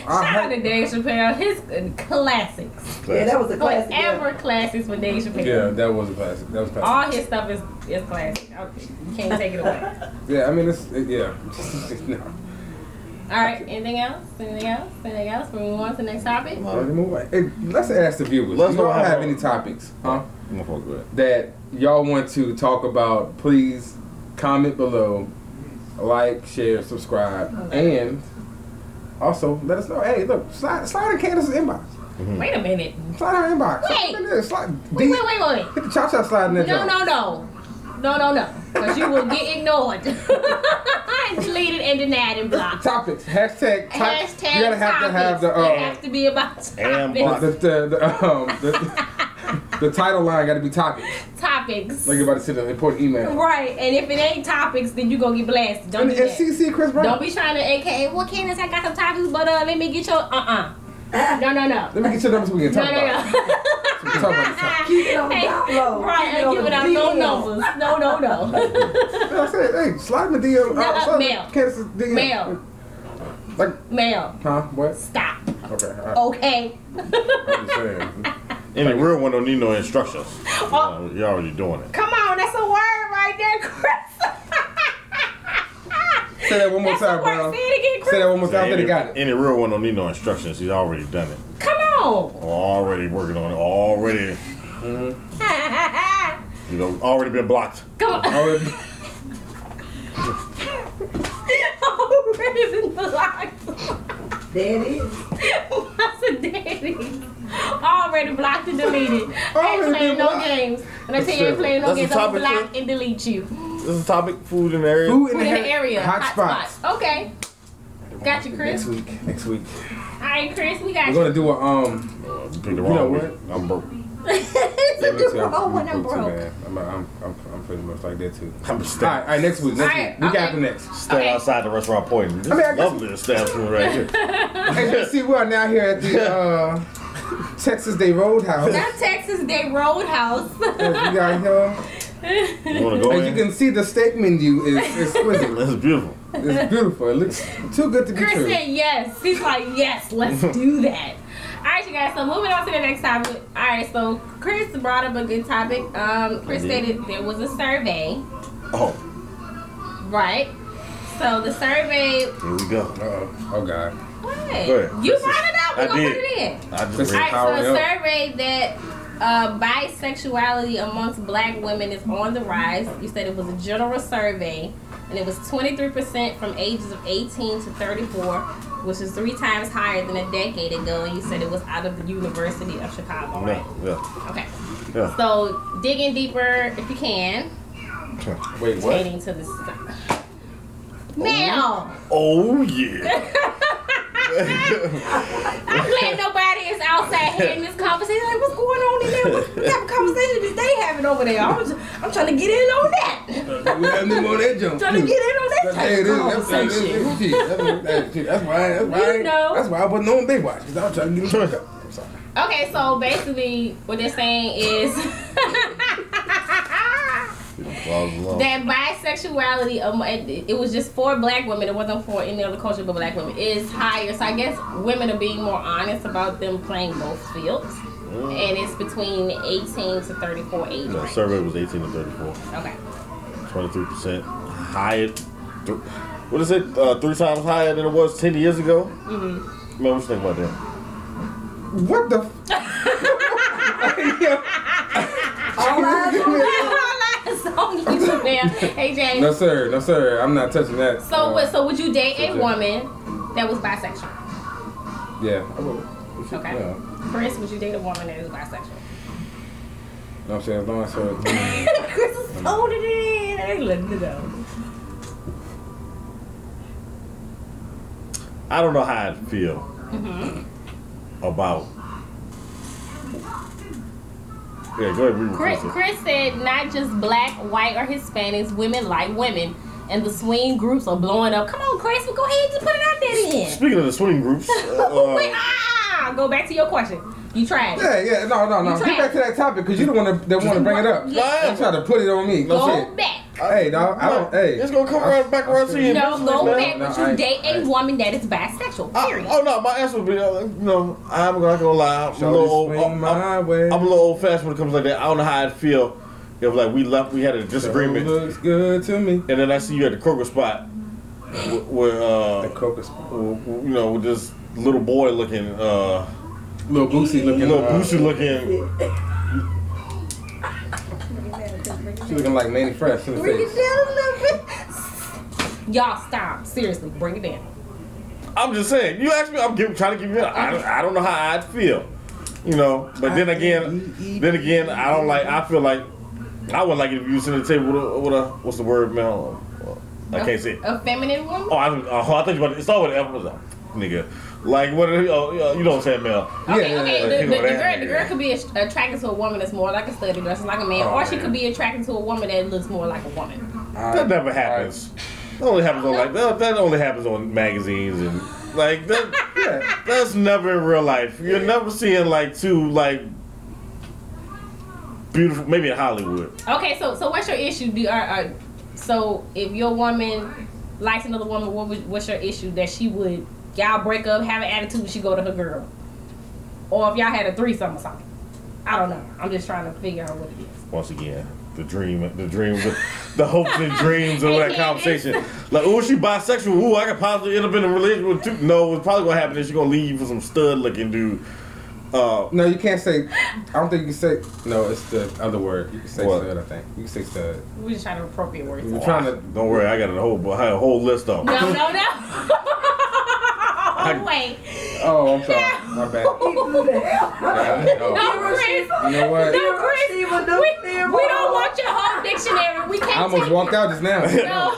Shout out to Dave Chappelle. His classics. Yeah, that was a classic. Forever classics for Dave Chappelle. Yeah, that was a classic. That was classic. All his stuff is classic. Okay. You can't take it away. Yeah, I mean yeah. No. Alright, anything else? Anything else? Anything else? We move on to the next topic? Let's ask the viewers. Let's Do y'all go have ahead. any topics, huh? I'm gonna fuck with it. That y'all want to talk about? Please comment below, like, share, subscribe, and also let us know. Hey, look, slide in Candace's inbox. Wait a minute. Slide her inbox. Wait. Slide, Wait. Hit the cha-cha slide in that joint. No. Because you will get ignored. Deleted and denied and blocked. Topics. Hashtag. Hashtag You gotta have to have the. It has to be about And topics. The title line got to be topics. Topics. Like you're about to send an important email. Right, and if it ain't topics, then you gonna get blasted. Don't do And that. CC Chris Brown. Don't be trying to AKA, well, Candace, I got some topics, but let me get your, No. Let me get your numbers so we can talk about it. So we can talk about this topic. Keep it on the Hey, down low. right, Keep it and on give the it out no DL. numbers. No. I said, hey, slide my DM. Slide mail. Candace's DM. Mail. Like, Mel, huh? What? stop. Okay. All right. Okay. I'm just saying. And the real one don't need no instructions. Oh. You're already doing it. Come on, that's a word right there, Chris. Say that one more That's time, a word. bro. Say it again, Chris. Say that one more time. I think I got it. Any real one don't need no instructions. He's already done it. Come on. Already working on it. Already, already been blocked. Come on. Already- Already been blocked. There it is. What's a daddy? Already blocked and deleted. I ain't Already playing been no blocked. games. When I tell you I ain't playing no That's games, the I'm topic, block and delete you. This is a topic, food in the area. Food Put in the area. Hot spots. Okay. Got you, Chris. Next week. All right, Chris, we got We're you. gonna do a Pick the You know wrong what? week. I'm broke. to do when I'm broke. I'm pretty much like that too. I'm All right, next week. Week after next. Stay outside the restaurant pointing. This is lovely establishment right here. Hey, see, we are now here at the Texas Day Roadhouse. Not Texas Day Roadhouse. We got here. You want to go As in? you can see, the steak menu is exquisite. It's beautiful. It's beautiful. It looks too good to be Chris true. said yes. He's like, yes, let's do that. Alright, you guys, so moving on to the next topic. Alright, so Chris brought up a good topic. Chris stated there was a survey. Oh. Right. So the survey. Here we go. Oh God. What? ahead. You brought it up. We're I going to did. put it in. I just This read. is Alright, so a Power up. survey that bisexuality amongst black women is on the rise. You said it was a general survey, and it was 23% from ages of 18 to 34, which is 3 times higher than a decade ago. And you said it was out of the University of Chicago, right? Yeah. Okay. Yeah. So digging deeper, if you can, Wait, what? pertaining to this. Now. Oh yeah. I'm glad nobody is outside hearing this conversation. Like, what's going on in there? What type of conversation is they having over there? I'm trying to get in on that. We have them on that jump. Trying to get in on that type Hey, of conversation. That's why You know. That's why I wasn't on Baywatch, because I was trying to get in. I'm sorry. Okay, so basically what they're saying is that bisexuality, it was just for black women, it wasn't for any other culture but black women, is higher. So I guess women are being more honest about them playing both fields. And it's between 18 to 34 age The range. survey was 18 to 34. Okay. 23% higher. What is it? 3 times higher than it was 10 years ago? Mm-hmm. Man, what you think about that? What the? All eyes on you. On you now. Hey James. No sir, I'm not touching that. So would you date a woman that was bisexual? Yeah, I would. Okay. Yeah. Chris, would you date a woman that is bisexual? No, I'm saying, as long as her. Chris is holding it in. I ain't letting it go. I don't know how I feel about. Yeah, go ahead. Chris said not just black, white, or Hispanics, women like women. And the swing groups are blowing up. Come on, Chris, go ahead and just put it out there then. Speaking of the swing groups, Wait, go back to your question. You tried it. Yeah, no. You Get tried back to that topic, because you don't want to bring it up. Yeah. Don't try to put it on me. Go shit. back. Hey, dog, I don't. Hey, it's gonna come back around to you. No, go back. No, Would you date a woman that is bisexual? Period. Oh no, my answer would be, I'm not gonna lie. I'm a little old. I'm a little old fashioned when it comes like that. I don't know how I'd feel if like we had a disagreement. Looks good to me. And then I see you at the Kroger spot, where The Kroger spot. with this little boy looking, Little Boosie looking. She looking like Manny Fresh in the Bring it face. down a little bit. Y'all stop. Seriously, bring it down. I'm just saying. You asked me. Trying to give you. I don't know how I'd feel, But then again, I don't like. I feel like I would like it if you sit at the table with a what's the word, man? I can't say it. A feminine woman. I think about it. It's all with F. Nigga. Like what? You know what I'm saying, Mel? Okay. Yeah. The girl could be attracted to a woman that's more like a study dress, like a man, or she could be attracted to a woman that looks more like a woman. That never happens. That only happens on that only happens on magazines and like that. That's never in real life. You're never seeing like two like beautiful. Maybe in Hollywood. Okay, so what's your issue? So if your woman likes another woman, what's your issue that she would? Y'all break up, have an attitude, and she go to her girl. Or if y'all had a threesome or something. I don't know. I'm just trying to figure out what it is. Once again, the hopes and dreams of that conversation. Like, oh, she bisexual. Ooh, I could possibly end up in a relationship with two. No, what's probably gonna happen is she's gonna leave you for some stud looking dude. No, you can't say. I don't think you can say. No, it's the other word. You can say What? stud. I think you can say stud. We're just trying to appropriate words. We're trying to. Don't worry, I got a whole list of them. No. Wait. Oh, I'm sorry. My bad. No, Chris. You know what? No, Chris. We don't want your whole dictionary. We can't. I almost walked out just now. No.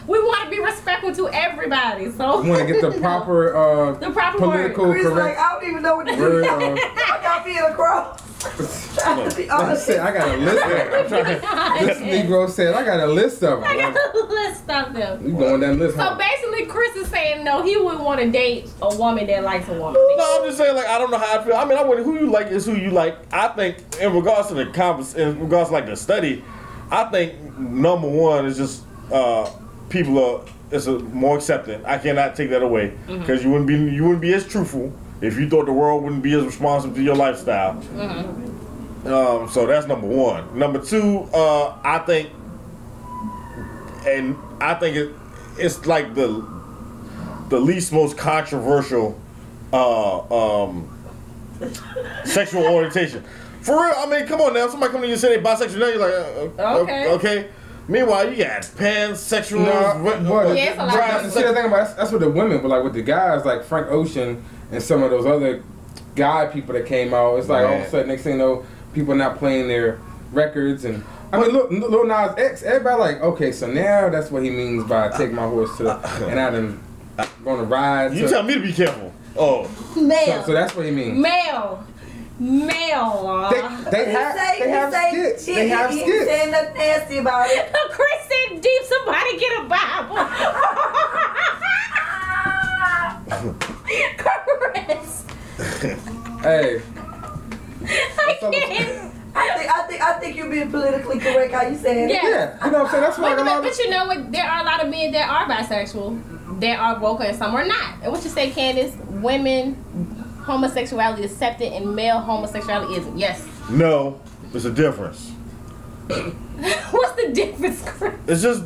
We want to be respectful to everybody. So We want to get the proper the proper political word. Chris, like, correct I don't even know what to do. word. I got me in a cross. Trying to be honest. I got a list of them. This Negro said, I got a list of them. I got a list of them. You going down the list? So basically, Chris is saying no, he wouldn't want to date a woman that likes a woman. No, I'm just saying, like, I don't know how I feel. I mean, I wouldn't, who you like is who you like. I think, in regards to like the study, I think number one is just people are more accepting. I cannot take that away because you wouldn't be as truthful if you thought the world wouldn't be as responsive to your lifestyle. So that's number one. Number two, I think it's like the least most controversial sexual orientation. For real, I mean, come on now. Somebody come to you and say they bisexual, now you're like, okay. Meanwhile, you got pansexual. Yes, a lot of see, the thing about that's what the women, but like with the guys, like Frank Ocean and some of those other guy people that came out, it's like all of a sudden, next thing you know, people not playing their records and. I mean, look, Lil Nas X, everybody like, okay, so now that's what he means by take my horse to, and I done gonna ride. You tell me to be careful. Oh, male. So that's what he means. Male. They have skits. They have skits. He said nothing nasty about it. Chris said, "Deep, somebody get a Bible." Chris. Hey. I think you're being politically correct how you saying it. Yeah. You know what I'm saying? That's why but you know what? There are a lot of men that are bisexual, that are vocal, and some are not. And what you say, Candace? Women homosexuality is accepted and male homosexuality isn't. Yes. No, there's a difference. What's the difference, Chris? It's just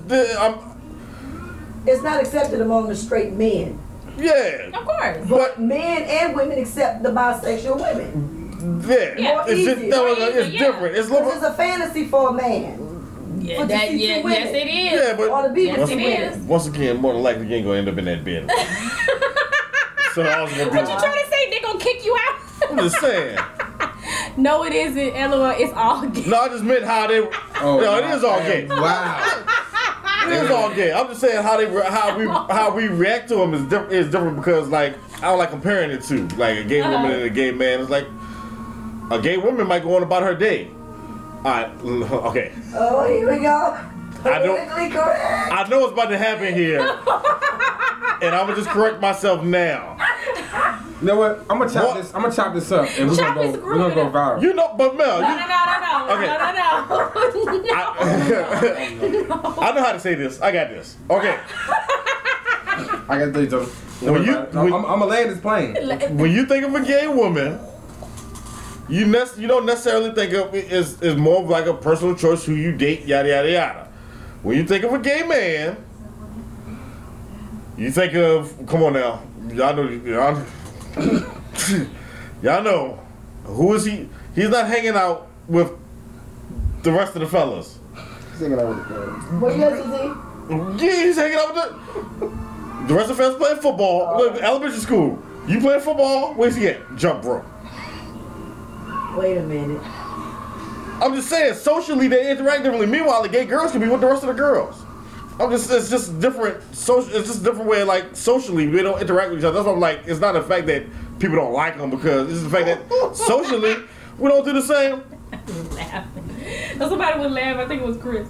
it's not accepted among the straight men. Yeah. Of course. But men and women accept the bisexual women. Yeah. It's different. It's a fantasy for a man. Yeah, yes it is. Yeah, but yes, it is. Once again, more than likely, you ain't gonna end up in that bed. So I was gonna what you trying to say? They gonna kick you out? I'm just saying. No, it isn't. LOL, it's all gay. No, I just meant how they. It is all gay. Wow. It is all gay. I'm just saying how we react to them is different because like I don't like comparing it to like a gay woman and a gay man. It's like a gay woman might go on about her day. All right, okay. Oh, here we go. I know what's about to happen here, and I'm gonna just correct myself now. You know what? I'm gonna chop this up, and we're gonna go viral. You know, but Mel, No. Okay. No. I know how to say this. I got this. Okay. I got to tell you. I'm gonna land this plane. When you think of a gay woman, you don't necessarily think of it as more of like a personal choice who you date, yada yada yada. When you think of a gay man, you think of, come on now, y'all know, who is he? He's not hanging out with the rest of the fellas. He's hanging out with the girls. What years is he? Yeah, he's hanging out with the rest of the fellas playing football. Look, elementary school. You playing football? Where's he at? Jump rope. Wait a minute. I'm just saying, socially they interact differently. Meanwhile, the gay girls can be with the rest of the girls. It's just different. It's just a different way. Like socially, we don't interact with each other. That's why I'm like, it's not the fact that people don't like them because it's the fact that socially we don't do the same. Somebody would laugh. I think it was Chris.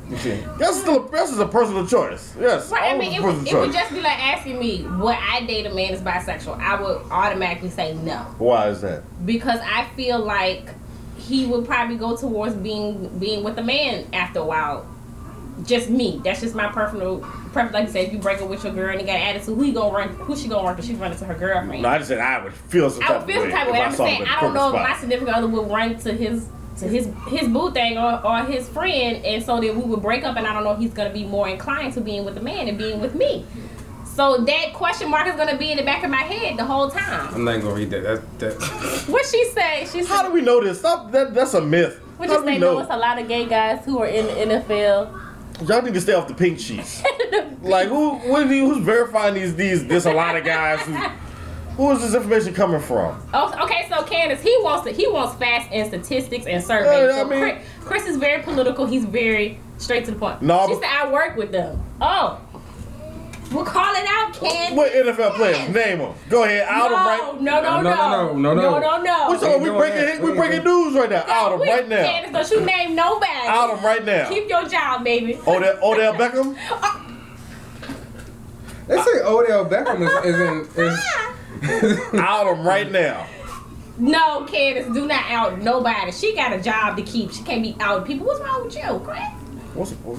That's a personal choice. Yes. Right. I mean, it would just be like asking me would I date a man that's bisexual. I would automatically say no. Why is that? Because I feel like he would probably go towards being with a man after a while. Just me. That's just my personal preference. Like you said, if you break up with your girl and you got an attitude, who she gonna run? Because she's running to her girlfriend. No, I just said I would feel some type of way. I'm saying I don't know if my significant other would run to his boo thing or his friend, and so then we would break up, and I don't know if he's gonna be more inclined to being with the man and being with me. So that question mark is gonna be in the back of my head the whole time. I'm not gonna read that. What she say? She said, how do we know this? That's a myth. What you say? No, it's a lot of gay guys who are in the NFL. Y'all need to stay off the pink sheets. Like who's verifying this a lot of guys? Who is this information coming from? Oh, okay, so Candace, he wants facts and statistics and surveys. So Chris is very political. He's very straight to the point. No, she said I work with them. Oh. We'll call it out, Candace. What NFL players? Name them. Go ahead. Out them right. No. What's up? We breaking news right now. Out them right now. Candace, don't you name nobody. Out them right now. Keep your job, baby. Odell Beckham. They say Odell Beckham is Out them right now. No, Candace, do not out nobody. She got a job to keep. She can't be out people. What's wrong with you, Chris?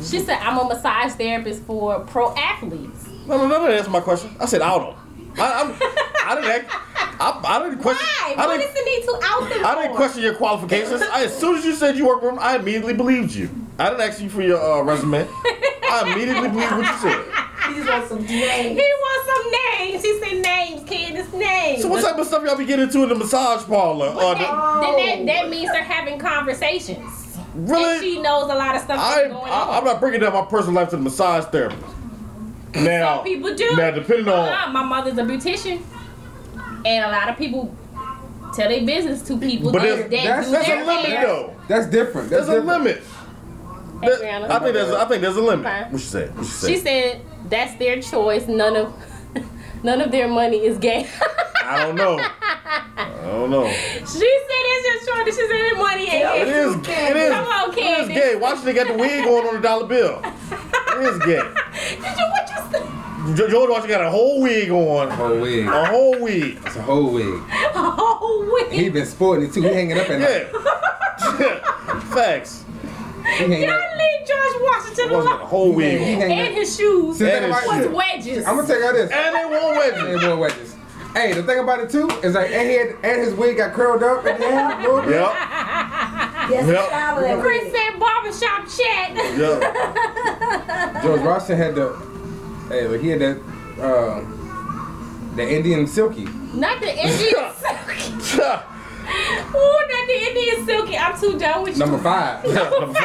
She said, I'm a massage therapist for pro athletes. No, that's my question. I said out them. I didn't question. Why? What is the need to out them? I didn't question your qualifications. As soon as you said you work for them, I immediately believed you. I didn't ask you for your resume. I immediately believed what you said. He just wants some names. He wants some names. He said names, Candace, names. So what type of stuff y'all be getting into in the massage parlor? Then that means they're having conversations. Really? And she knows a lot of stuff that's going on. I'm not bringing down my personal life to the massage therapist. Now, some people do. Now, depending on... my mother's a beautician. And a lot of people tell their business to people. But that that's a limit, though. That's different. There's a limit. Hey, I think there's a limit. Okay. What she said? She said that's their choice. None of their money is gay. I don't know. She said it's your choice. She said their money ain't gay. It is. Come on, Candace. It is gay. Why should they got the wig on the dollar bill? It is gay. What you said? George Washington got a whole wig on. A whole wig. A whole wig. It's a whole wig. A whole wig. He been sporting it too. He hanging up at night. Yeah. Facts. Y'all leave George Washington alone. A whole wig. And his shoes. And his was wedges. I'm gonna tell y'all this. And they wore wedges. They wore wedges. Hey, the thing about it too is like, and his wig got curled up at the end a little bit. Yep. Chris said barbershop chat. Yep. George Washington had he had that the Indian silky. Not the Indian silky. Ooh, not the Indian silky. I'm too done with you. Number 5. Number 5.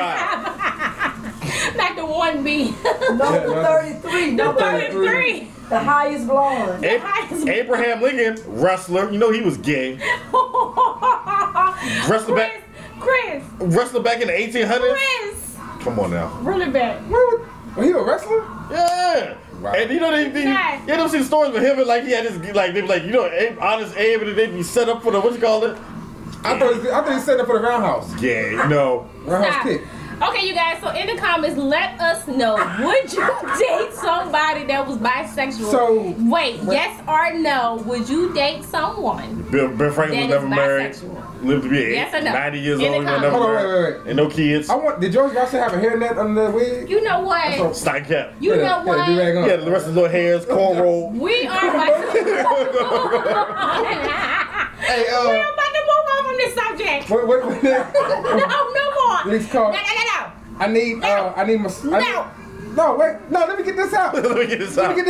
Not the 1B. Number 33. The 33. The highest blonde. Abraham Lincoln, wrestler. You know he was gay. Wrestler back in the 1800s. Chris. Come on now. Really bad. Was he a wrestler? Yeah. Wow. And you know you don't see the stories with him and like he had this like they be like Honest Abe and they'd be set up for the what you call it? I thought he set up for the roundhouse. Yeah, no. Roundhouse kick. Okay, you guys, so in the comments, let us know, would you date somebody that was bisexual? So, wait, yes or no, would you date someone Ben Franklin was never married. Lived to be yes or no? 90 years old, he was never Hold on, married. wait. And no kids. Did George Washington have a hairnet under the wig? You know what? Stein cap. You know what? Yeah, the rest of his little hairs, cornrow. We are about to Hey, we're about to move on from this subject. What? No more. Please call. No. I need my. No, wait. No, let me get this out. Let me get this out. He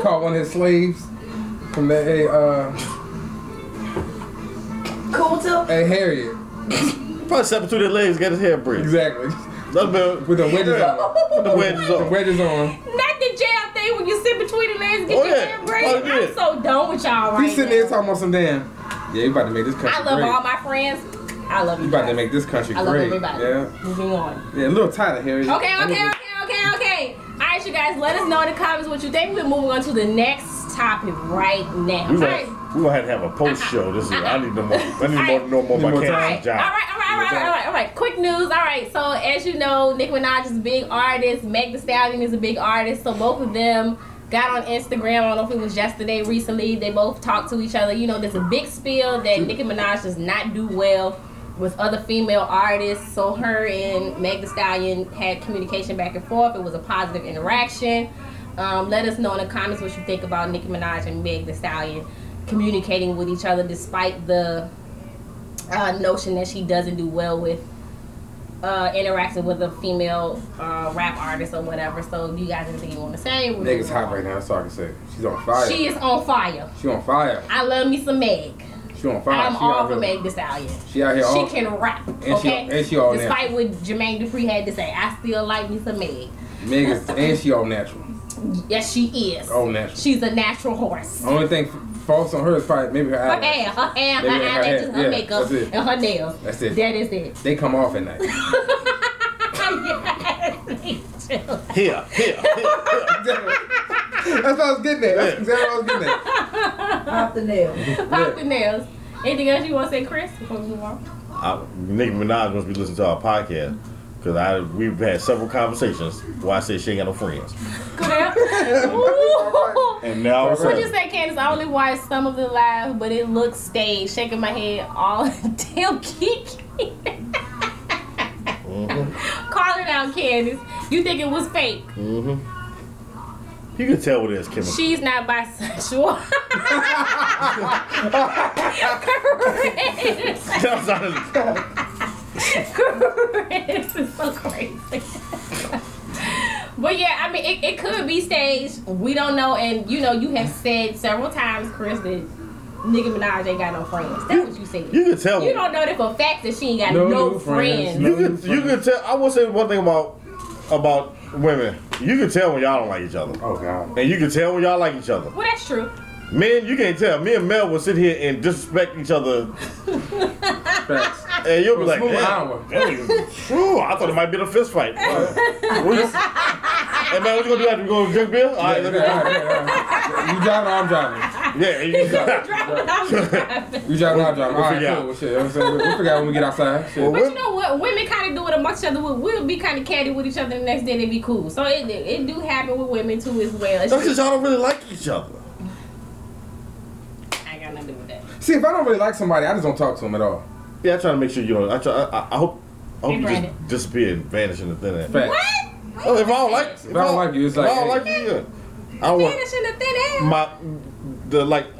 called one of his slaves from that. Hey, Harriet. Probably stepped between their legs, got his hair braided. Exactly. With the wedges on. With the wedges on. The wedges on. Not the jail thing when you sit between the legs and get your hair braided. I'm so done with y'all right now. He's sitting there talking about some damn. Yeah, you about to make this country great. I love all my friends. I love you. You about to make this country great. I love everybody. Yeah. Moving on. Yeah, a little tighter, Harriet. Okay. All right, you guys, let us know in the comments what you think. We're moving on to the next topic right now. We gonna have to have a post show. This is I need to know more about Candace's job. All right. Quick news. All right. So as you know, Nicki Minaj is a big artist. Meg Thee Stallion is a big artist. So both of them got on Instagram. I don't know if it was yesterday, recently. They both talked to each other. You know, there's a big spiel that Nicki Minaj does not do well with other female artists. So her and Meg Thee Stallion had communication back and forth. It was a positive interaction. Let us know in the comments what you think about Nicki Minaj and Meg Thee Stallion communicating with each other despite the notion that she doesn't do well with interacting with a female rap artist or whatever. So do you guys have anything you want to say? Nigga's hot right now, that's all I can say. She's on fire. She is on fire. She on fire. I love me some Meg. She on fire. I'm all for Meg Thee Stallion. She out here all. She can rap. And she all despite what Jermaine Dupri had to say, I still like me some Meg. Meg is, and she all natural. Yes, she is. All natural. She's a natural horse. Only thing false on her is probably maybe her eyelash. Her eyelashes, her makeup, and her nails. That's it. That is it. They come off at night. Yes. Here. That's what I was getting at. That's exactly what I was getting at. Pop the nail. Pop the nails. Anything else you want to say, Chris, before we move on? Nicki Minaj must be listening to our podcast because we've had several conversations where I said she ain't got no friends. And now what you say, Candace? I only watched some of the live, but it looks staged. Shaking my head all damn Kiki. Call it out, Candace. You think it was fake? You can tell what it is, Kim. She's not bisexual. Chris is so crazy. But yeah, I mean, it could be staged. We don't know. And you know, you have said several times, Chris, that Nicki Minaj ain't got no friends. That's what you said. You can tell. You don't know that for a fact that she ain't got no friends. You can tell. I will say one thing about women. You can tell when y'all don't like each other. Oh God. And you can tell when y'all like each other. Well, that's true. Men, you can't tell. Me and Mel will sit here and disrespect each other. Facts. And you'll be like, Smooth damn, hour. true. I thought it might be a fist fight. Hey man, what you gonna do after we go drink beer? All right, let me go. You driving or I'm driving? Yeah, you driving. You driving or I'm driving? All right, figure cool. Well, shit, we'll figure out when we get outside. Shit. Well, But you know what? Women kind of do it amongst each other. We'll be kind of catty with each other the next day. They be cool. So it do happen with women too as well. That's because y'all don't really like each other. I ain't got nothing to do with that. See, if I don't really like somebody, I just don't talk to them at all. Yeah, I try to make sure you don't. I hope Hey, you Brandon. just disappear and vanish in the thin air. Facts. Oh, if I don't like, If I don't like you, it's like, if I don't hey. like you, yeah. I don't want Vanish in the thin air.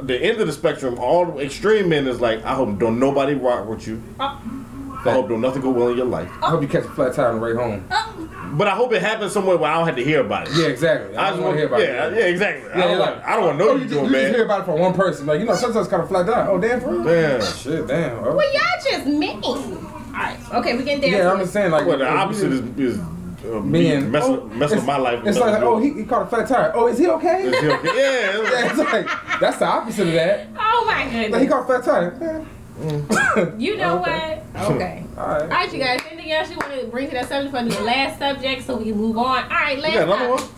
the end of the spectrum. All the extreme men is like, I hope don't nobody rock with you. I hope don't nothing go well in your life. I hope you catch a flat tire on the way home. But I hope it happens somewhere where I don't have to hear about it. Yeah, exactly. I just want to hear about it. Yeah, exactly. Yeah, I don't want to know you doing You just bad. hear about it from one person. Like, you know, sometimes kind of flat tire. Oh, damn, for real? Damn. Shit, damn. Oh. Well, y'all just mean. Alright, okay, we can dance. Yeah, I'm just saying, like, Well, the opposite is me messing with my life. It's like, oh, he caught a flat tire. Oh, is he okay? Is he okay? Yeah. Yeah, it's like, that's the opposite of that. Oh my goodness. Like, he caught a flat tire. Yeah. You know what? Okay. Alright, you guys. Anything else you want to bring to that subject for the last subject so we can move on? Alright, last You got another topic. one?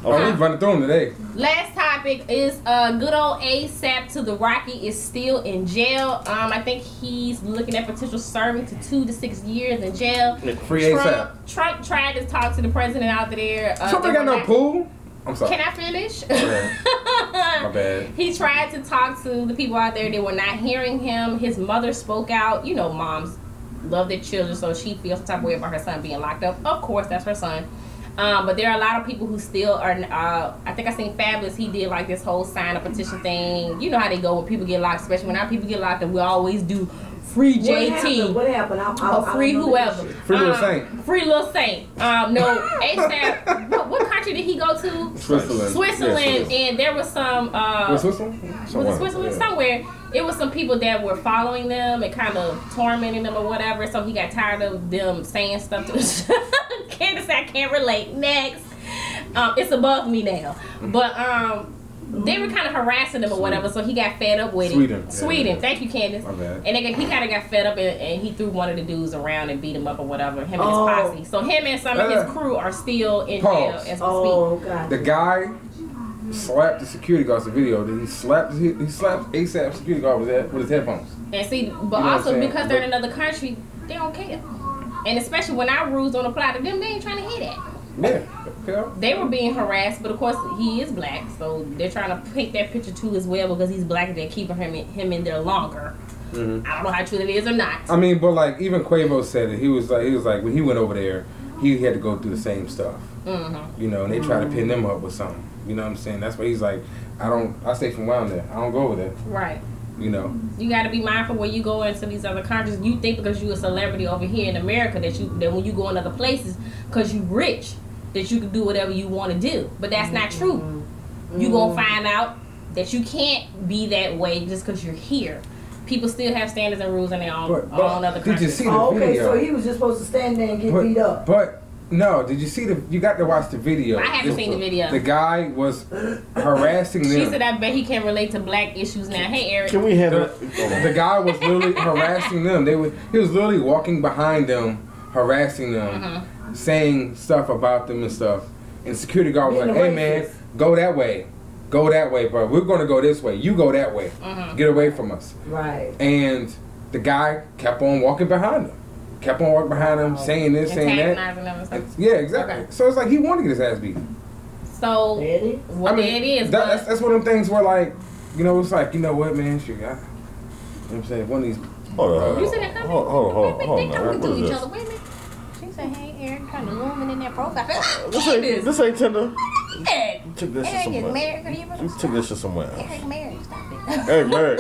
Oh, we running through him today. Last topic is good old ASAP to the Rocky is still in jail. I think he's looking at potential serving to 2 to 6 years in jail. Free ASAP. Trump tried to talk to the president out there. Trump ain't got no pool. I'm sorry. Can I finish? My bad. He tried to talk to the people out there. They were not hearing him. His mother spoke out. You know, moms love their children, so she feels some type of way about her son being locked up. Of course, that's her son. But there are a lot of people who still are. I think I seen Fabulous. He did like this whole sign a petition thing. You know how they go when people get locked, especially when our people get locked, and we always do free JT. What happened? Or free whoever. Free Little Saint. Free Little Saint. No, ASAP. what country did he go to? Switzerland. Switzerland, and there was some. Switzerland? Was it Switzerland? Yeah. Somewhere. It was some people that were following them and kind of tormenting them or whatever. So he got tired of them saying stuff to Candace, I can't relate. Next. It's above me now. But they were kind of harassing him or whatever, so he got fed up with it. Sweden. Yeah. Thank you, Candace. My bad. And he kind of got fed up and he threw one of the dudes around and beat him up or whatever, him and his posse. So him and some of his crew are still in jail as we speak. God. The guy slapped the security guard. The video. He slapped ASAP security guard with his headphones. And see, but You know also what I'm because they're in another country, they don't care. And especially when our rules don't apply to them, they ain't trying to hear that. Yeah. Okay. They were being harassed, but of course he is black, so they're trying to paint that picture too as well because he's black and they're keeping him in there longer. Mm-hmm. I don't know how true it is or not. I mean, but like even Quavo said it. He was like when he went over there, he had to go through the same stuff. Mm-hmm. You know, and they try to pin them up with something. You know what I'm saying? That's why he's like, I stay from around there. I don't go over there. Right. You know. You got to be mindful when you go into these other countries. You think because you're a celebrity over here in America that when you go in other places because you rich that you can do whatever you want to do, but that's not true. You gonna find out that you can't be that way just because you're here. People still have standards and rules in their own other countries. Did you see the video? So he was just supposed to stand there and get beat up. But no, did you see you got to watch the video. I haven't seen the video. The guy was harassing them. She said, I bet he can relate to black issues now. Hey, Eric. Can we have the guy was literally harassing them. He was literally walking behind them, harassing them. saying stuff about them and stuff. And the security guard was Being like, hey racist. man, go that way. Go that way, bro. We're going to go this way. You go that way. Get away from us. Right. And the guy kept on walking behind him. Kept on walking behind him, saying this, saying that. Yeah, exactly. Okay. So it's like he wanted to get his ass beat. So, There it is. well, there it is. That's one of them things where, like, you know, it's like, you know what, man, shit, you know what I'm saying? One of these. Hold on. You see that coming? Hold on. They What talking to is each this? other. Wait a minute. She said, hey, Eric, kind of looming in that profile. This ain't tender. Eric. You took this shit Eric is somewhere. married. Are you You took this shit somewhere else. Eric married. Stop it. Hey, married.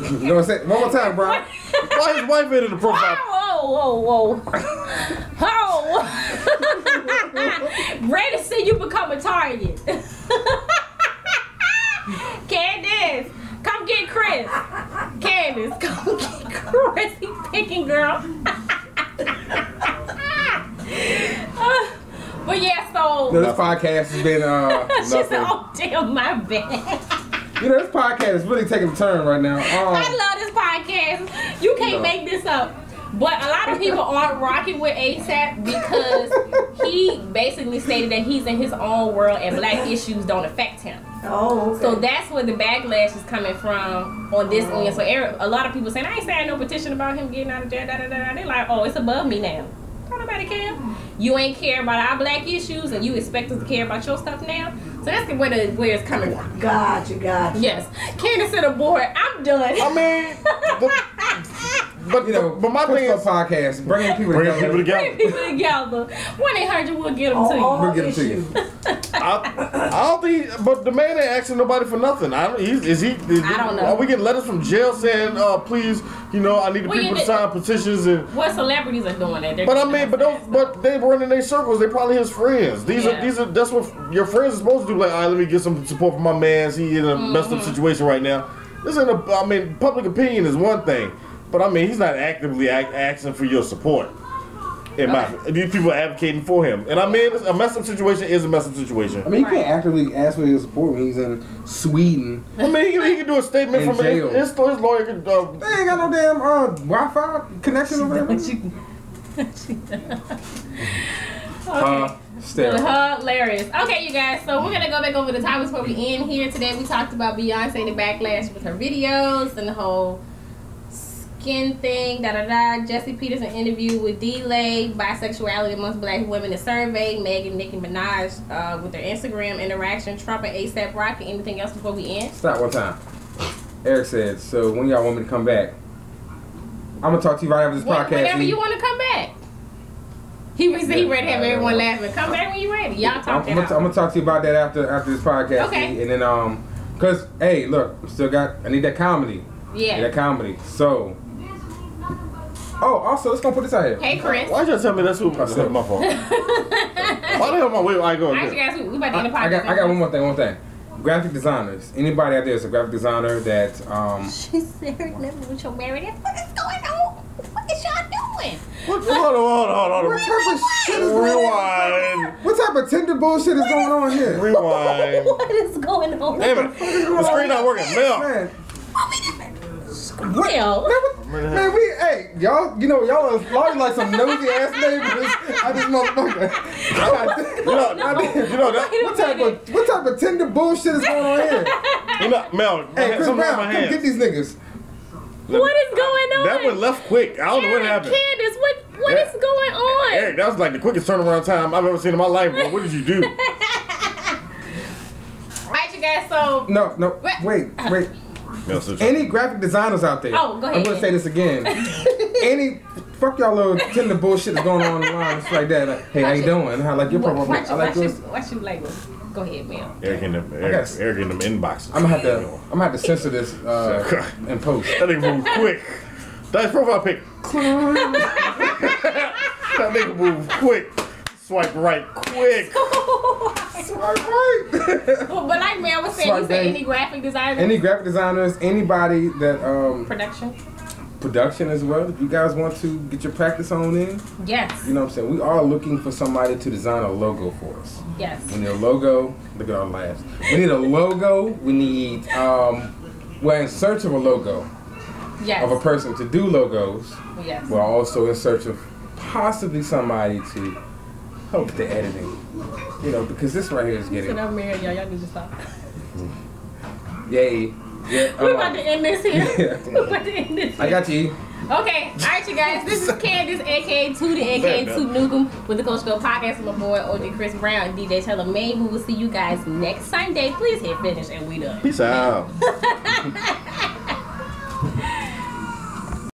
You know what I'm saying? One more time, bro. Why his wife ain't in the profile? Whoa. Brandon said you become a target. Candace, come get Chris. Candace, come get Chris. He's picking, girl. But yeah, so. You know, this podcast has been, She said, nothing. oh, damn, my bad. you know, this podcast is really taking a turn right now. I love this podcast. You can't make this up. But a lot of people aren't rocking with ASAP because he basically stated that he's in his own world and black issues don't affect him. Oh, okay. So that's where the backlash is coming from on this end. So a lot of people saying, I ain't saying no petition about him getting out of jail. They're like, oh, it's above me now. Don't nobody care. You ain't care about our black issues and you expect us to care about your stuff now. So that's where it's coming from. Gotcha. Yes. Candace said, board, I'm done. I mean, but You know, but my thing is podcast, bringing people bring together. people together. People together. 1-800 we'll get them to you. We'll get them to you. I don't think, but the man ain't asking nobody for nothing. I don't know. Are we getting letters from jail saying, please, you know, I need the people to sign petitions and. What celebrities are doing that? But I mean, but they run in their circles. They probably his friends. These are that's what your friends are supposed to do. Like, all right, let me get some support from my man. He in a messed up situation right now. This ain't I mean, public opinion is one thing, but I mean, he's not actively asking for your support. These people are advocating for him, and I mean, a messed up situation is a messed up situation. I mean, you can't actively ask for his support when he's in Sweden. I mean, he can do a statement from jail. his lawyer. Can, They ain't got no damn Wi-Fi connection over there. Hilarious. Okay, you guys. So we're gonna go back over the topics before we end here today. We talked about Beyonce and the backlash with her videos and the whole skin thing. Jesse Peterson interview with Dlai. Bisexuality amongst black women. The survey. Meg Nicki Minaj with their Instagram interaction. Trump and ASAP Rocky. Anything else before we end? Stop one time. Eric said, "So when y'all want me to come back, I'm gonna talk to you right after this podcast." Whenever you want to come back. He ready to have everyone laughing. Come back when you ready. Y'all talk I'm gonna talk to you about that after this podcast. Okay. And then cause hey, look, I need that comedy. Yeah. Need that comedy. So. Oh, also, let's go put this out here. Hey, Chris. Why'd you tell me that's who? That's my fault. Why the hell am I waiting? I go. Actually, guys, we about to end the I podcast. got one more thing. Graphic designers. Anybody out there is a graphic designer that She said, "Remember what you're married at? What is going on? What is y'all doing?" Hold on. What type of shit is going on? Rewind. What type of Tinder bullshit is going on here? Rewind. What is going on? Damn it. The screen not working. Mel. Man, Real. man, hey, y'all, you know, y'all are like some nosy ass neighbors. I just motherfucker. What type of Tinder bullshit is going on here? Mel. Hey, Chris something on Brown, my come hands. get these niggas. What is going on? That went left quick. I don't know what happened. Candace, what is going on? Eric, that was like the quickest turnaround time I've ever seen in my life, bro. What did you do? Alright, you guys, so No, wait. Any graphic designers out there? Oh, go ahead. I'm gonna say this again. Fuck y'all little Tinder bullshit that's going on online. It's like that. Like, hey, how you doing? How like your profile? I like this. Watch you like this. Go ahead, man. Eric in them inboxes. I'm gonna have to censor this in post. That nigga moved quick. That's profile pic. That nigga moved quick. Swipe right quick. Swipe right. But like man was saying, you say any graphic designers? Any graphic designers, anybody that production as well. If you guys want to get your practice on in, yes. You know what I'm saying? We are looking for somebody to design a logo for us. Yes. We need a logo. Look at our laughs. We need a logo. We need we're in search of a logo. Yes. Of a person to do logos. Yes. We're also in search of possibly somebody to Help with the editing. You know, because this right here is getting. I'm married, y'all need to stop. Yay. Yeah, We're about to end this here. Yeah. We're about to end this here. I got you. Okay, alright you guys, this is Candace, aka Tootie, aka Toot Newcomb with the Coach Go Podcast with my boy OG Chris Brown and DJ Taylor May. We will see you guys next Sunday. Please hit finish and we done. Peace out.